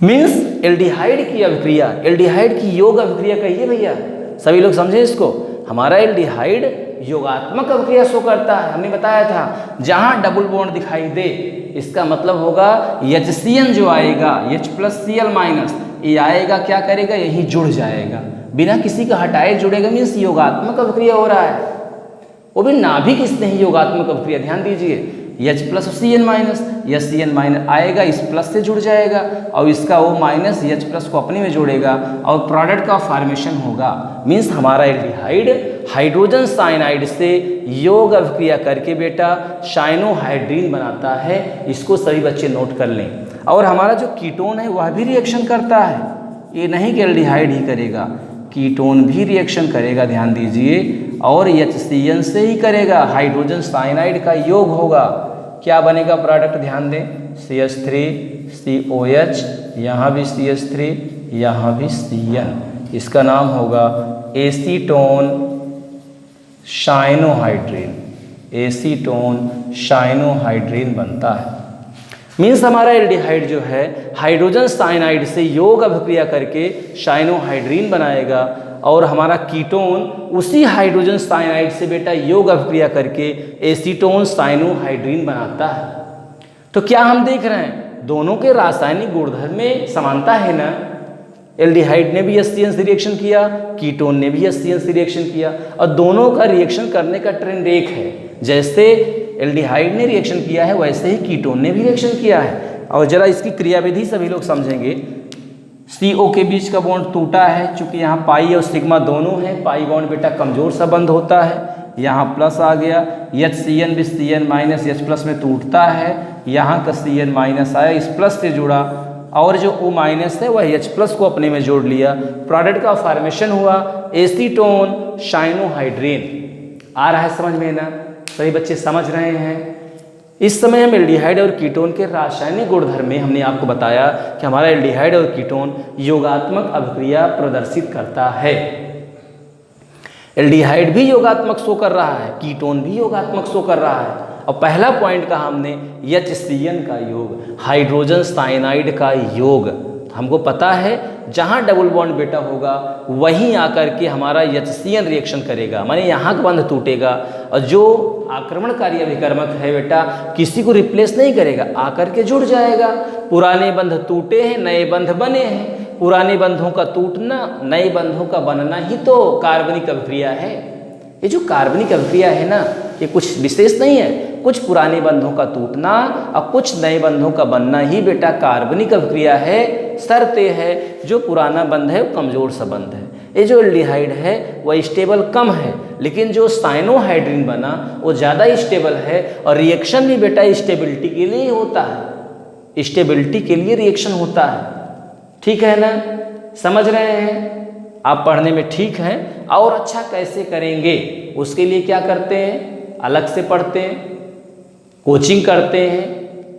मीन्स एल्डिहाइड की अभिक्रिया, एल्डिहाइड की योग अभिक्रिया कहिए भैया, सभी लोग समझे इसको। हमारा एल्डिहाइड योगात्मक अभिक्रिया शो करता है, हमने बताया था। जहां डबल बॉन्ड दिखाई दे इसका मतलब होगा HCN जो आएगा H प्लस Cl माइनस, ये आएगा क्या करेगा, यही जुड़ जाएगा, बिना किसी का हटाए जुड़ेगा, मीन्स योगात्मक अभिक्रिया हो रहा है। वो भी नाभिक स्नेही योगात्मक अभिक्रिया, ध्यान दीजिए। H प्लस Cn माइनस, यह Cn माइनस आएगा इस प्लस से जुड़ जाएगा और इसका O माइनस H प्लस को अपने में जोड़ेगा और प्रोडक्ट का फॉर्मेशन होगा। मीन्स हमारा एल्डिहाइड हाइड्रोजन साइनाइड से योग अभिक्रिया करके बेटा साइनोहाइड्रीन बनाता है, इसको सभी बच्चे नोट कर लें। और हमारा जो कीटोन है वह भी रिएक्शन करता है, ये नहीं कि एल्डिहाइड ही करेगा, कीटोन भी रिएक्शन करेगा, ध्यान दीजिए, और HCN से ही करेगा। हाइड्रोजन साइनाइड का योग होगा, क्या बनेगा प्रोडक्ट, ध्यान दें, CH3 COH, यहाँ भी CH3, यहाँ भी Cn, इसका नाम होगा एसीटोन साइनोहाइड्रीन। एसीटोन साइनोहाइड्रीन बनता है। मीन्स हमारा एल्डिहाइड जो है हाइड्रोजन साइनाइड से योग अभिक्रिया करके साइनोहाइड्रीन बनाएगा और हमारा कीटोन उसी हाइड्रोजन साइनाइड से बेटा योग अभिक्रिया करके एसीटोन साइनोहाइड्रीन बनाता है। तो क्या हम देख रहे हैं, दोनों के रासायनिक गुणधर्म में समानता है ना। एल्डिहाइड ने भी HCN से रिएक्शन किया, कीटोन ने भी HCN से रिएक्शन किया और दोनों का रिएक्शन करने का ट्रेंड एक है। जैसे एल्डिहाइड ने रिएक्शन किया है वैसे ही कीटोन ने भी रिएक्शन किया है। और जरा इसकी क्रियाविधि सभी लोग समझेंगे। CO के बीच का बॉन्ड टूटा है, चूंकि यहाँ पाई और सिग्मा दोनों है, पाई बॉन्ड बेटा कमजोर सा बंध होता है, यहाँ प्लस आ गया, HCN भी Cn माइनस H प्लस में टूटता है, यहाँ का Cn माइनस आया इस प्लस से जुड़ा और जो O माइनस है वह H प्लस को अपने में जोड़ लिया, प्रोडक्ट का फॉर्मेशन हुआ एसीटोन साइनोहाइड्रीन। आ रहा है समझ में ना, सभी बच्चे समझ रहे हैं। इस समय हम एल्डिहाइड और कीटोन के रासायनिक गुणधर्म में हमने आपको बताया कि हमारा एल्डिहाइड और कीटोन योगात्मक अभिक्रिया प्रदर्शित करता है। एल्डिहाइड भी योगात्मक शो कर रहा है, कीटोन भी योगात्मक शो कर रहा है। और पहला पॉइंट कहा हमने HCN का योग, हाइड्रोजन साइनाइड का योग। हमको पता है जहाँ डबल बॉन्ड बेटा होगा वहीं आकर के हमारा HCN रिएक्शन करेगा, माने यहाँ का बंध टूटेगा और जो आक्रमणकारी अभिकर्मक है बेटा किसी को रिप्लेस नहीं करेगा, आकर के जुड़ जाएगा। पुराने बंध टूटे हैं, नए बंध बने हैं। पुराने बंधों का टूटना, नए बंधों का बनना ही तो कार्बनिक अभिक्रिया है। ये जो कार्बनिक अभिक्रिया है ना, ये कुछ विशेष नहीं है, कुछ पुराने बंधों का टूटना और कुछ नए बंधों का बनना ही बेटा कार्बनिक अभिक्रिया है। शर्त ये है जो पुराना बंध है वो कमजोर सा बंध है। ये जो एल्डिहाइड है वह स्टेबल कम है, लेकिन जो साइनोहाइड्रीन बना वो ज़्यादा स्टेबल है और रिएक्शन भी बेटा स्टेबिलिटी के लिए होता है, स्टेबिलिटी के लिए रिएक्शन होता है। ठीक है ना, समझ रहे हैं आप, पढ़ने में ठीक हैं। और अच्छा कैसे करेंगे उसके लिए क्या करते हैं, अलग से पढ़ते हैं, कोचिंग करते हैं,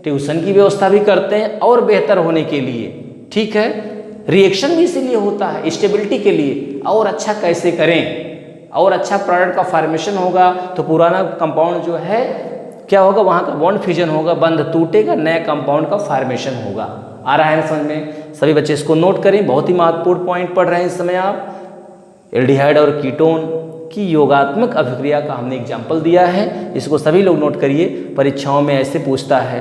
ट्यूशन की व्यवस्था भी करते हैं और बेहतर होने के लिए। ठीक है, रिएक्शन भी इसीलिए होता है स्टेबिलिटी के लिए। और अच्छा कैसे करें, और अच्छा प्रोडक्ट का फॉर्मेशन होगा तो पुराना कंपाउंड जो है क्या होगा, वहाँ का बॉन्ड फ्यूजन होगा, बंध टूटेगा, नए कंपाउंड का फॉर्मेशन होगा। आ रहा है ना समझ में, सभी बच्चे इसको नोट करें, बहुत ही महत्वपूर्ण पॉइंट पढ़ रहे हैं इस समय आप। एल्डिहाइड और कीटोन की योगात्मक अभिक्रिया का हमने एग्जाम्पल दिया है, इसको सभी लोग नोट करिए। परीक्षाओं में ऐसे पूछता है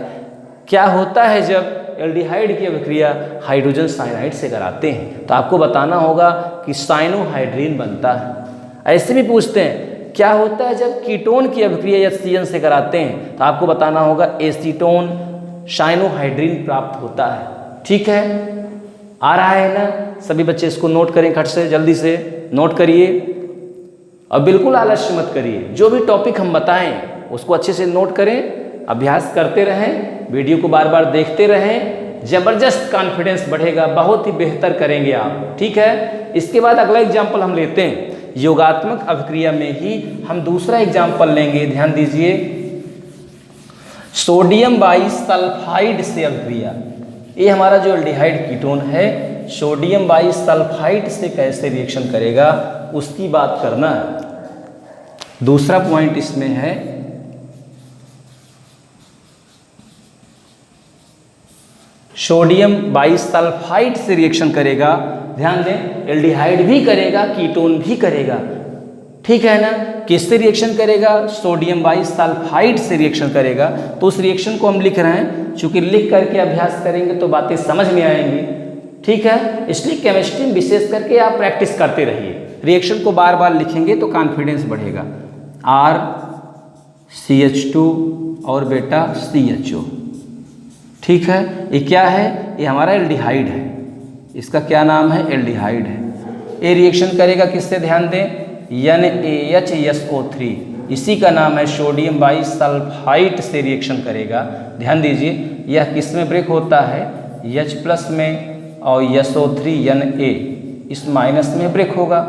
क्या होता है जब एल्डिहाइड की अभिक्रिया हाइड्रोजन साइनाइड से कराते हैं, तो आपको बताना होगा कि साइनोहाइड्रीन बनता है। ऐसे भी पूछते हैं क्या होता है जब कीटोन की अभिक्रिया HCN से कराते हैं, तो आपको बताना होगा एसीटोन साइनोहाइड्रीन प्राप्त होता है। ठीक है, आ रहा है ना, सभी बच्चे इसको नोट करें, खट से जल्दी से नोट करिए और बिल्कुल आलस्य मत करिए। जो भी टॉपिक हम बताएं उसको अच्छे से नोट करें, अभ्यास करते रहें, वीडियो को बार बार देखते रहें, जबरदस्त कॉन्फिडेंस बढ़ेगा, बहुत ही बेहतर करेंगे आप। ठीक है, इसके बाद अगला एग्जाम्पल हम लेते हैं योगात्मक अभिक्रिया में ही हम दूसरा एग्जाम्पल लेंगे। ध्यान दीजिए, सोडियम बाईसल्फाइड से अभिक्रिया। ये हमारा जो एल्डिहाइड कीटोन है सोडियम बाईसल्फाइड से कैसे रिएक्शन करेगा उसकी बात करना है। दूसरा पॉइंट इसमें है सोडियम बाईसल्फाइड से रिएक्शन करेगा। ध्यान दें, एल्डिहाइड भी करेगा, कीटोन भी करेगा। ठीक है ना, किससे रिएक्शन करेगा? सोडियम बाईसल्फाइड से रिएक्शन करेगा। तो उस रिएक्शन को हम लिख रहे हैं, चूंकि लिख करके अभ्यास करेंगे तो बातें समझ में आएंगी। ठीक है, इसलिए केमिस्ट्री में विशेष करके आप प्रैक्टिस करते रहिए। रिएक्शन को बार बार लिखेंगे तो कॉन्फिडेंस बढ़ेगा। RCH2 और बेटा CHO। ठीक है, ये क्या है? ये हमारा एल्डिहाइड है। इसका क्या नाम है? एल्डिहाइड है। ये रिएक्शन करेगा किससे? ध्यान दें, NaHSO3। इसी का नाम है सोडियम बाईसल्फाइड से रिएक्शन करेगा। ध्यान दीजिए, यह किस में ब्रेक होता है? H+ में, और SO3 Na इस माइनस में ब्रेक होगा।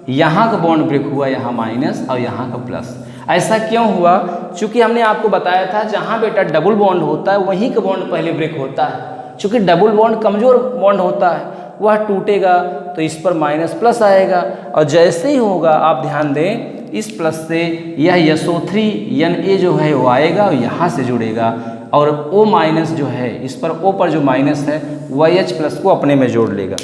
यहाँ का बॉन्ड ब्रेक हुआ, यहाँ माइनस और यहाँ का प्लस। ऐसा क्यों हुआ? चूंकि हमने आपको बताया था जहाँ बेटा डबल बॉन्ड होता है वहीं का बॉन्ड पहले ब्रेक होता है। चूंकि डबल बॉन्ड कमजोर बॉन्ड होता है, वह टूटेगा तो इस पर माइनस प्लस आएगा, और जैसे ही होगा आप ध्यान दें इस प्लस से यह SO3 Na जो है वो आएगा और यहाँ से जुड़ेगा, और O माइनस जो है इस पर O पर जो माइनस है वह H+ को अपने में जोड़ लेगा।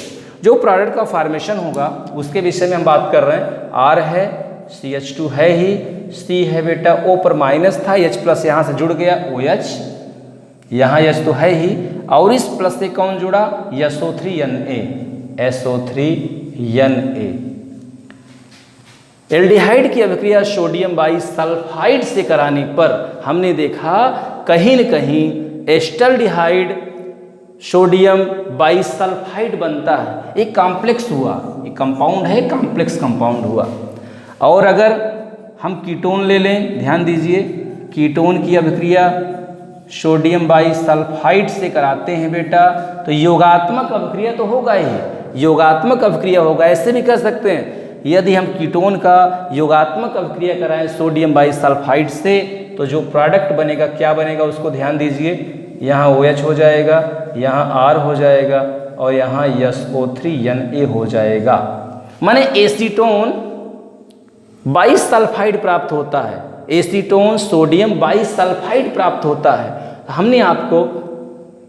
जो प्रोडक्ट का फॉर्मेशन होगा उसके विषय में हम बात कर रहे हैं। R है, CH2 है ही, C है बेटा, O पर माइनस था, H+ यहाँ से जुड़ गया OH, यहाँ H तो है ही, और इस प्लस से कौन जुड़ा? SO3 Na, SO3 Na। Aldehyde की अभिक्रिया सोडियम बाईसल्फाइड से कराने पर हमने देखा कहीं न कहीं एस्टल्डिहाइड सोडियम बाईसल्फाइड बनता है। एक कॉम्प्लेक्स हुआ, एक कंपाउंड है, कॉम्प्लेक्स कंपाउंड हुआ। और अगर हम कीटोन ले लें, ध्यान दीजिए, कीटोन की अभिक्रिया सोडियम बाईसल्फाइड से कराते हैं बेटा, तो योगात्मक अभिक्रिया तो होगा ही, योगात्मक अभिक्रिया होगा। ऐसे भी कर सकते हैं, यदि हम कीटोन का योगात्मक अभिक्रिया कराएं सोडियम बाईसल्फाइड से तो जो प्रोडक्ट बनेगा क्या बनेगा उसको ध्यान दीजिए। यहाँ OH हो जाएगा, यहाँ R हो जाएगा, और यहाँ SO3 Na हो जाएगा। माने एसीटोन बाईसल्फाइड प्राप्त होता है, एसीटोन सोडियम बाईसल्फाइड प्राप्त होता है। हमने आपको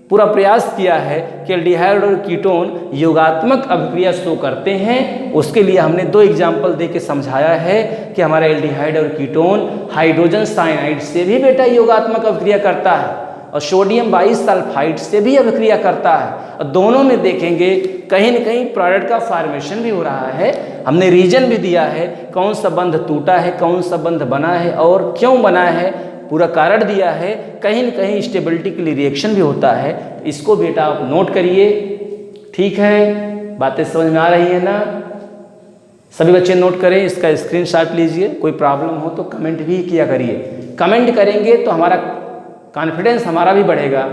पूरा प्रयास किया है कि एल्डिहाइड और कीटोन योगात्मक अभिक्रिया शो करते हैं। उसके लिए हमने 2 एग्जाम्पल दे के समझाया है कि हमारा एल्डिहाइड और कीटोन हाइड्रोजन साइनाइड से भी बेटा योगात्मक अभिक्रिया करता है, और सोडियम बाईसल्फाइड से भी अभिक्रिया करता है, और दोनों में देखेंगे कहीं न कहीं प्रोडक्ट का फॉर्मेशन भी हो रहा है। हमने रीजन भी दिया है, कौन सा बंध टूटा है, कौन सा बंध बना है और क्यों बना है, पूरा कारण दिया है। कहीं न कहीं स्टेबिलिटी के लिए रिएक्शन भी होता है। इसको बेटा आप नोट करिए। ठीक है, बातें समझ में आ रही है ना? सभी बच्चे नोट करें, इसका स्क्रीनशॉट लीजिए। कोई प्रॉब्लम हो तो कमेंट भी किया करिए। कमेंट करेंगे तो हमारा कॉन्फिडेंस हमारा भी बढ़ेगा,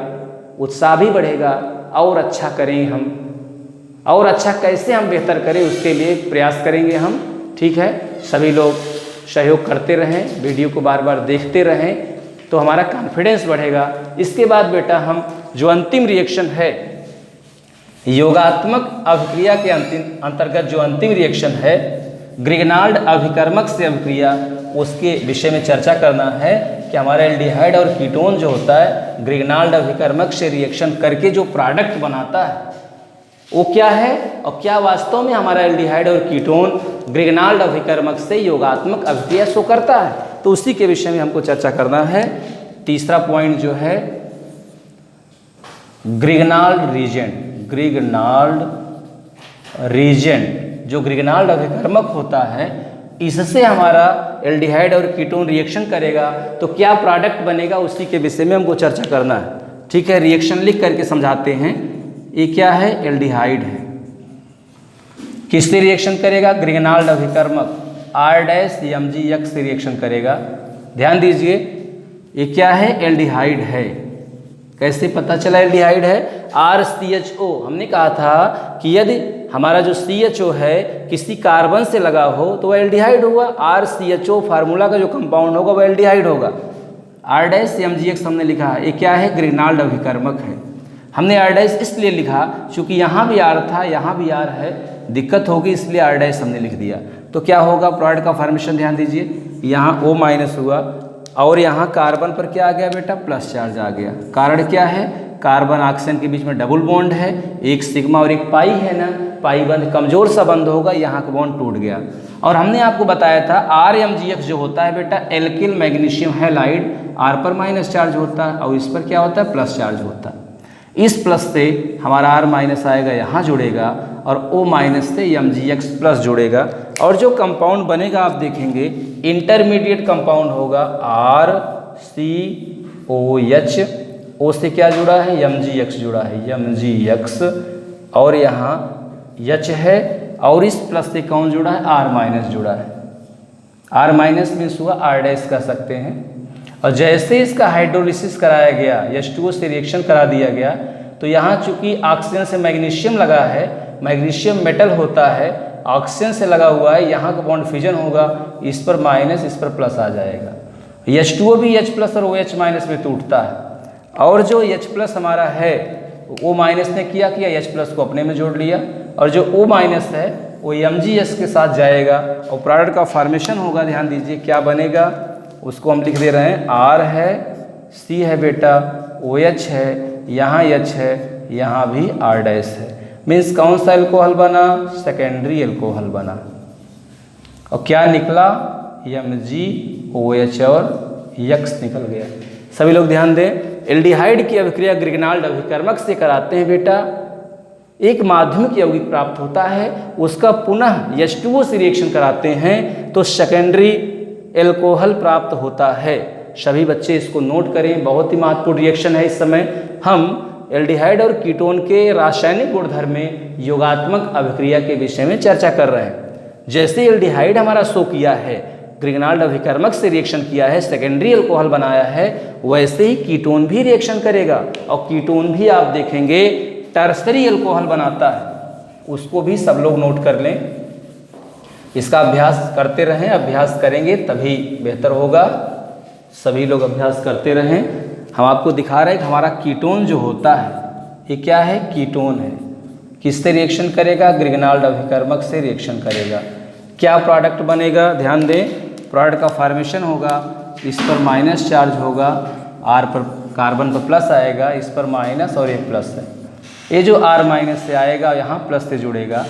उत्साह भी बढ़ेगा, और अच्छा करें हम, और अच्छा कैसे हम बेहतर करें उसके लिए प्रयास करेंगे हम। ठीक है, सभी लोग सहयोग करते रहें, वीडियो को बार बार देखते रहें तो हमारा कॉन्फिडेंस बढ़ेगा। इसके बाद बेटा हम जो अंतिम रिएक्शन है योगात्मक अभिक्रिया के अंतर्गत जो अंतिम रिएक्शन है ग्रिग्नाल्ड अभिकर्मक से अभिक्रिया, उसके विषय में चर्चा करना है कि हमारा एल्डिहाइड और कीटोन जो होता है ग्रिग्नाल्ड अभिकर्मक से रिएक्शन करके जो प्रोडक्ट बनाता है वो क्या है, और क्या वास्तव में हमारा एल्डिहाइड और कीटोन ग्रिग्नाल्ड अभिकर्मक से योगात्मक अभिक्रिया शो करता है। तो उसी के विषय में हमको चर्चा करना है। तीसरा पॉइंट जो है ग्रिग्नाल्ड रीजेंट, ग्रिग्नाल्ड रीजेंट जो ग्रिग्नाल्ड अभिकर्मक होता है, इससे हमारा एल्डिहाइड और कीटोन रिएक्शन करेगा तो क्या प्रोडक्ट बनेगा, उसी के विषय में हमको चर्चा करना है। ठीक है, रिएक्शन लिख करके समझाते हैं। ये क्या है? एल्डिहाइड है। किससे रिएक्शन करेगा? ग्रिग्नाल्ड अभिकर्मक R'-MgX से रिएक्शन करेगा। ध्यान दीजिए, ये क्या है? एल्डिहाइड है। कैसे पता चला एल्डिहाइड है? RCHO। हमने कहा था कि यदि हमारा जो CHO है किसी कार्बन से लगा हो तो वह एल्डिहाइड होगा। RCHO फार्मूला का जो कंपाउंड होगा वह एल्डिहाइड होगा। R'-MgX हमने लिखा है, ये क्या है? ग्रिग्नाल्ड अभिकर्मक है। हमने R' इसलिए लिखा क्योंकि यहाँ भी R था, यहाँ भी R है, दिक्कत होगी इसलिए R' हमने लिख दिया। तो क्या होगा प्रोडक्ट का फॉर्मेशन? ध्यान दीजिए, यहाँ O माइनस हुआ और यहाँ कार्बन पर क्या आ गया बेटा? प्लस चार्ज आ गया। कारण क्या है? कार्बन ऑक्सीजन के बीच में डबल बॉन्ड है, एक सिग्मा और एक पाई है ना, पाई बंध कमजोर सा बंध होगा, यहाँ का बॉन्ड टूट गया। और हमने आपको बताया था RMgX जो होता है बेटा एल्किल मैग्नीशियम हैलाइड, R पर माइनस चार्ज होता है और इस पर क्या होता है? प्लस चार्ज होता है। इस प्लस से हमारा R माइनस आएगा, यहाँ जुड़ेगा और O माइनस से MgX प्लस जुड़ेगा और जो कंपाउंड बनेगा आप देखेंगे इंटरमीडिएट कंपाउंड होगा RCOH। O से क्या जुड़ा है? MgX जुड़ा है, MgX और यहाँ H है और इस प्लस से कौन जुड़ा है? R माइनस जुड़ा है। R माइनस मीन्स हुआ R' कह सकते हैं। और जैसे इसका हाइड्रोलिसिस कराया गया, H2O से रिएक्शन करा दिया गया, तो यहाँ चूंकि ऑक्सीजन से मैग्नीशियम लगा है, मैग्नीशियम मेटल होता है, ऑक्सीजन से लगा हुआ है, यहाँ का बॉन्ड फिजन होगा, इस पर माइनस इस पर प्लस आ जाएगा। H2O भी H प्लस और OH माइनस में टूटता है और जो H प्लस हमारा है O माइनस ने किया H प्लस को अपने में जोड़ लिया और जो O माइनस है वो MgS के साथ जाएगा और प्रोडक्ट का फॉर्मेशन होगा। ध्यान दीजिए क्या बनेगा, उसको हम लिख दे रहे हैं, R है, C है बेटा, OH है, यहाँ H है, यहाँ भी R' है। मीन्स कौन सा एल्कोहल बना? सेकेंडरी एल्कोहल बना। और क्या निकला? MgOH और X निकल गया। सभी लोग ध्यान दें, एल्डिहाइड की अभिक्रिया ग्रिग्नाल्ड अभिकर्मक से कराते हैं बेटा, एक माध्यमिक यौगिक प्राप्त होता है, उसका पुनः H2O से रिएक्शन कराते हैं तो सेकेंडरी एल्कोहल प्राप्त होता है। सभी बच्चे इसको नोट करें, बहुत ही महत्वपूर्ण रिएक्शन है। इस समय हम एल्डिहाइड और कीटोन के रासायनिक गुणधर्म में योगात्मक अभिक्रिया के विषय में चर्चा कर रहे हैं। जैसे एल्डिहाइड हमारा शो किया है, ग्रिग्नाल्ड अभिकर्मक से रिएक्शन किया है, सेकेंडरी एल्कोहल बनाया है, वैसे ही कीटोन भी रिएक्शन करेगा और कीटोन भी आप देखेंगे टर्सरी एल्कोहल बनाता है। उसको भी सब लोग नोट कर लें, इसका अभ्यास करते रहें, अभ्यास करेंगे तभी बेहतर होगा। सभी लोग अभ्यास करते रहें। हम आपको दिखा रहे हैं कि हमारा कीटोन जो होता है ये क्या है? कीटोन है। किससे रिएक्शन करेगा? ग्रिग्नाल्ड अभिकर्मक से रिएक्शन करेगा। क्या प्रोडक्ट बनेगा? ध्यान दें, प्रोडक्ट का फॉर्मेशन होगा, इस पर माइनस चार्ज होगा, R पर कार्बन पर प्लस आएगा, इस पर माइनस और ये प्लस है। ये जो R माइनस से आएगा यहाँ प्लस से जुड़ेगा,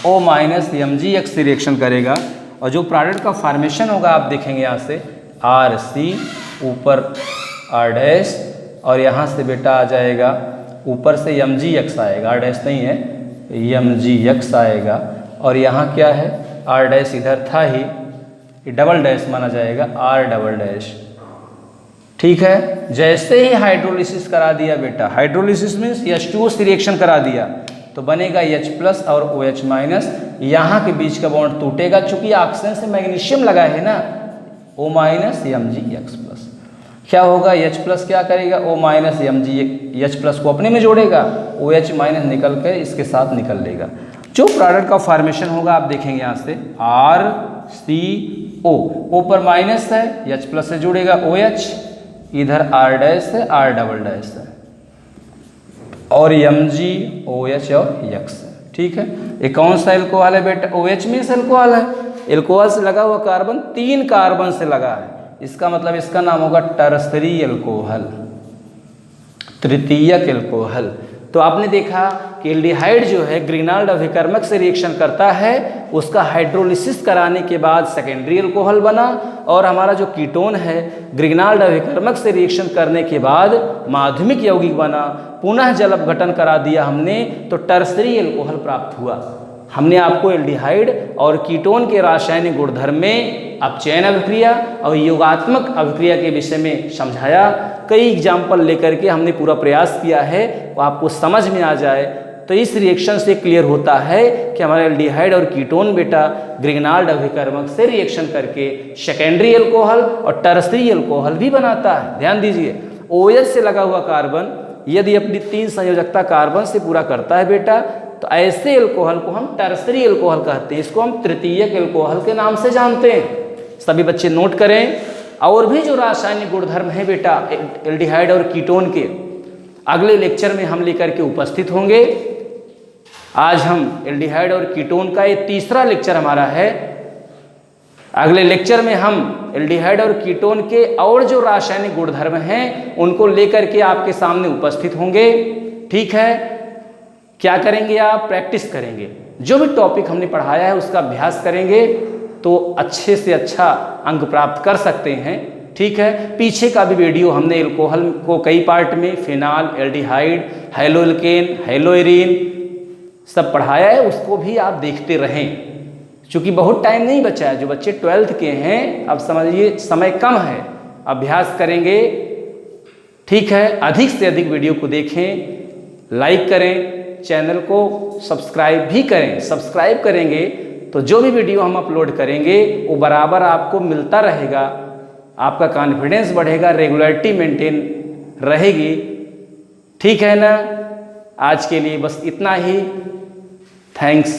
O माइनस MgX से रिएक्शन करेगा और जो प्रोडक्ट का फॉर्मेशन होगा आप देखेंगे यहाँ से RC, ऊपर R' और यहाँ से बेटा आ जाएगा ऊपर से MgX आएगा, R' नहीं है, MgX आएगा और यहाँ क्या है? R' इधर था ही, डबल डैश माना जाएगा, R डबल डैश। ठीक है, जैसे ही हाइड्रोलिसिस करा दिया बेटा, हाइड्रोलिसिस मीन्स H2O से रिएक्शन करा दिया तो बनेगा H प्लस और OH माइनस, यहाँ के बीच का बॉन्ड टूटेगा, चूंकि ऑक्सीजन से मैग्नीशियम लगा है ना, O माइनस MgX प्लस। क्या होगा? H प्लस क्या करेगा? O माइनस H प्लस को अपने में जोड़ेगा, OH माइनस निकल कर इसके साथ निकल लेगा। जो प्रोडक्ट का फॉर्मेशन होगा आप देखेंगे यहाँ से RCO, O पर माइनस है, H प्लस से जुड़ेगा OH, इधर R' है, R डबल डैश है और MgOH और X है। ठीक है, ये कौन सा एल्कोहल है बेटा? OH मीन्स एल्कोहल है। एल्कोहल से लगा हुआ कार्बन 3 कार्बन से लगा है, इसका मतलब इसका नाम होगा टर्सरी एल्कोहल, तृतीयक एल्कोहल। तो आपने देखा कि एल्डिहाइड जो है ग्रिग्नाल्ड अभिकर्मक से रिएक्शन करता है, उसका हाइड्रोलिसिस कराने के बाद सेकेंडरी एल्कोहल बना और हमारा जो कीटोन है ग्रिग्नाल्ड अभिकर्मक से रिएक्शन करने के बाद माध्यमिक यौगिक बना, पुनः जल अपघटन करा दिया हमने तो टर्सरी एल्कोहल प्राप्त हुआ। हमने आपको एल्डिहाइड और कीटोन के रासायनिक गुणधर्म में अपचयन अभिक्रिया और योगात्मक अभिक्रिया के विषय में समझाया। कई एग्जाम्पल लेकर के हमने पूरा प्रयास किया है, वो आपको समझ में आ जाए। तो इस रिएक्शन से क्लियर होता है कि हमारा एल्डिहाइड और कीटोन बेटा ग्रिग्नाल्ड अभिकर्मक से रिएक्शन करके सेकेंडरी एल्कोहल और टर्सरी एल्कोहल भी बनाता है। ध्यान दीजिए, OH से लगा हुआ कार्बन यदि अपनी 3 संयोजकता कार्बन से पूरा करता है बेटा, तो ऐसे एल्कोहल को हम टर्सरी एल्कोहल कहते हैं। इसको हम तृतीयक एल्कोहल के नाम से जानते हैं। सभी बच्चे नोट करें। और भी जो रासायनिक गुणधर्म है बेटा एल्डिहाइड और कीटोन के, अगले लेक्चर में हम लेकर के उपस्थित होंगे। आज हम एल्डिहाइड और कीटोन का ये तीसरा लेक्चर हमारा है। अगले लेक्चर में हम एल्डिहाइड और कीटोन के और जो रासायनिक गुणधर्म हैं उनको लेकर के आपके सामने उपस्थित होंगे। ठीक है, क्या करेंगे आप? प्रैक्टिस करेंगे। जो भी टॉपिक हमने पढ़ाया है उसका अभ्यास करेंगे तो अच्छे से अच्छा अंक प्राप्त कर सकते हैं। ठीक है, पीछे का भी वीडियो हमने एल्कोहल को कई पार्ट में फिनाल, एल्डिहाइड, हैलोएल्केन, हैलोएरीन सब पढ़ाया है, उसको भी आप देखते रहें। क्योंकि बहुत टाइम नहीं बचा है, जो बच्चे 12th के हैं अब समझिए समय कम है, अभ्यास करेंगे। ठीक है, अधिक से अधिक वीडियो को देखें, लाइक करें, चैनल को सब्सक्राइब भी करें। सब्सक्राइब करेंगे तो जो भी वीडियो हम अपलोड करेंगे वो बराबर आपको मिलता रहेगा, आपका कॉन्फिडेंस बढ़ेगा, रेगुलरिटी मेंटेन रहेगी। ठीक है ना? आज के लिए बस इतना ही। थैंक्स।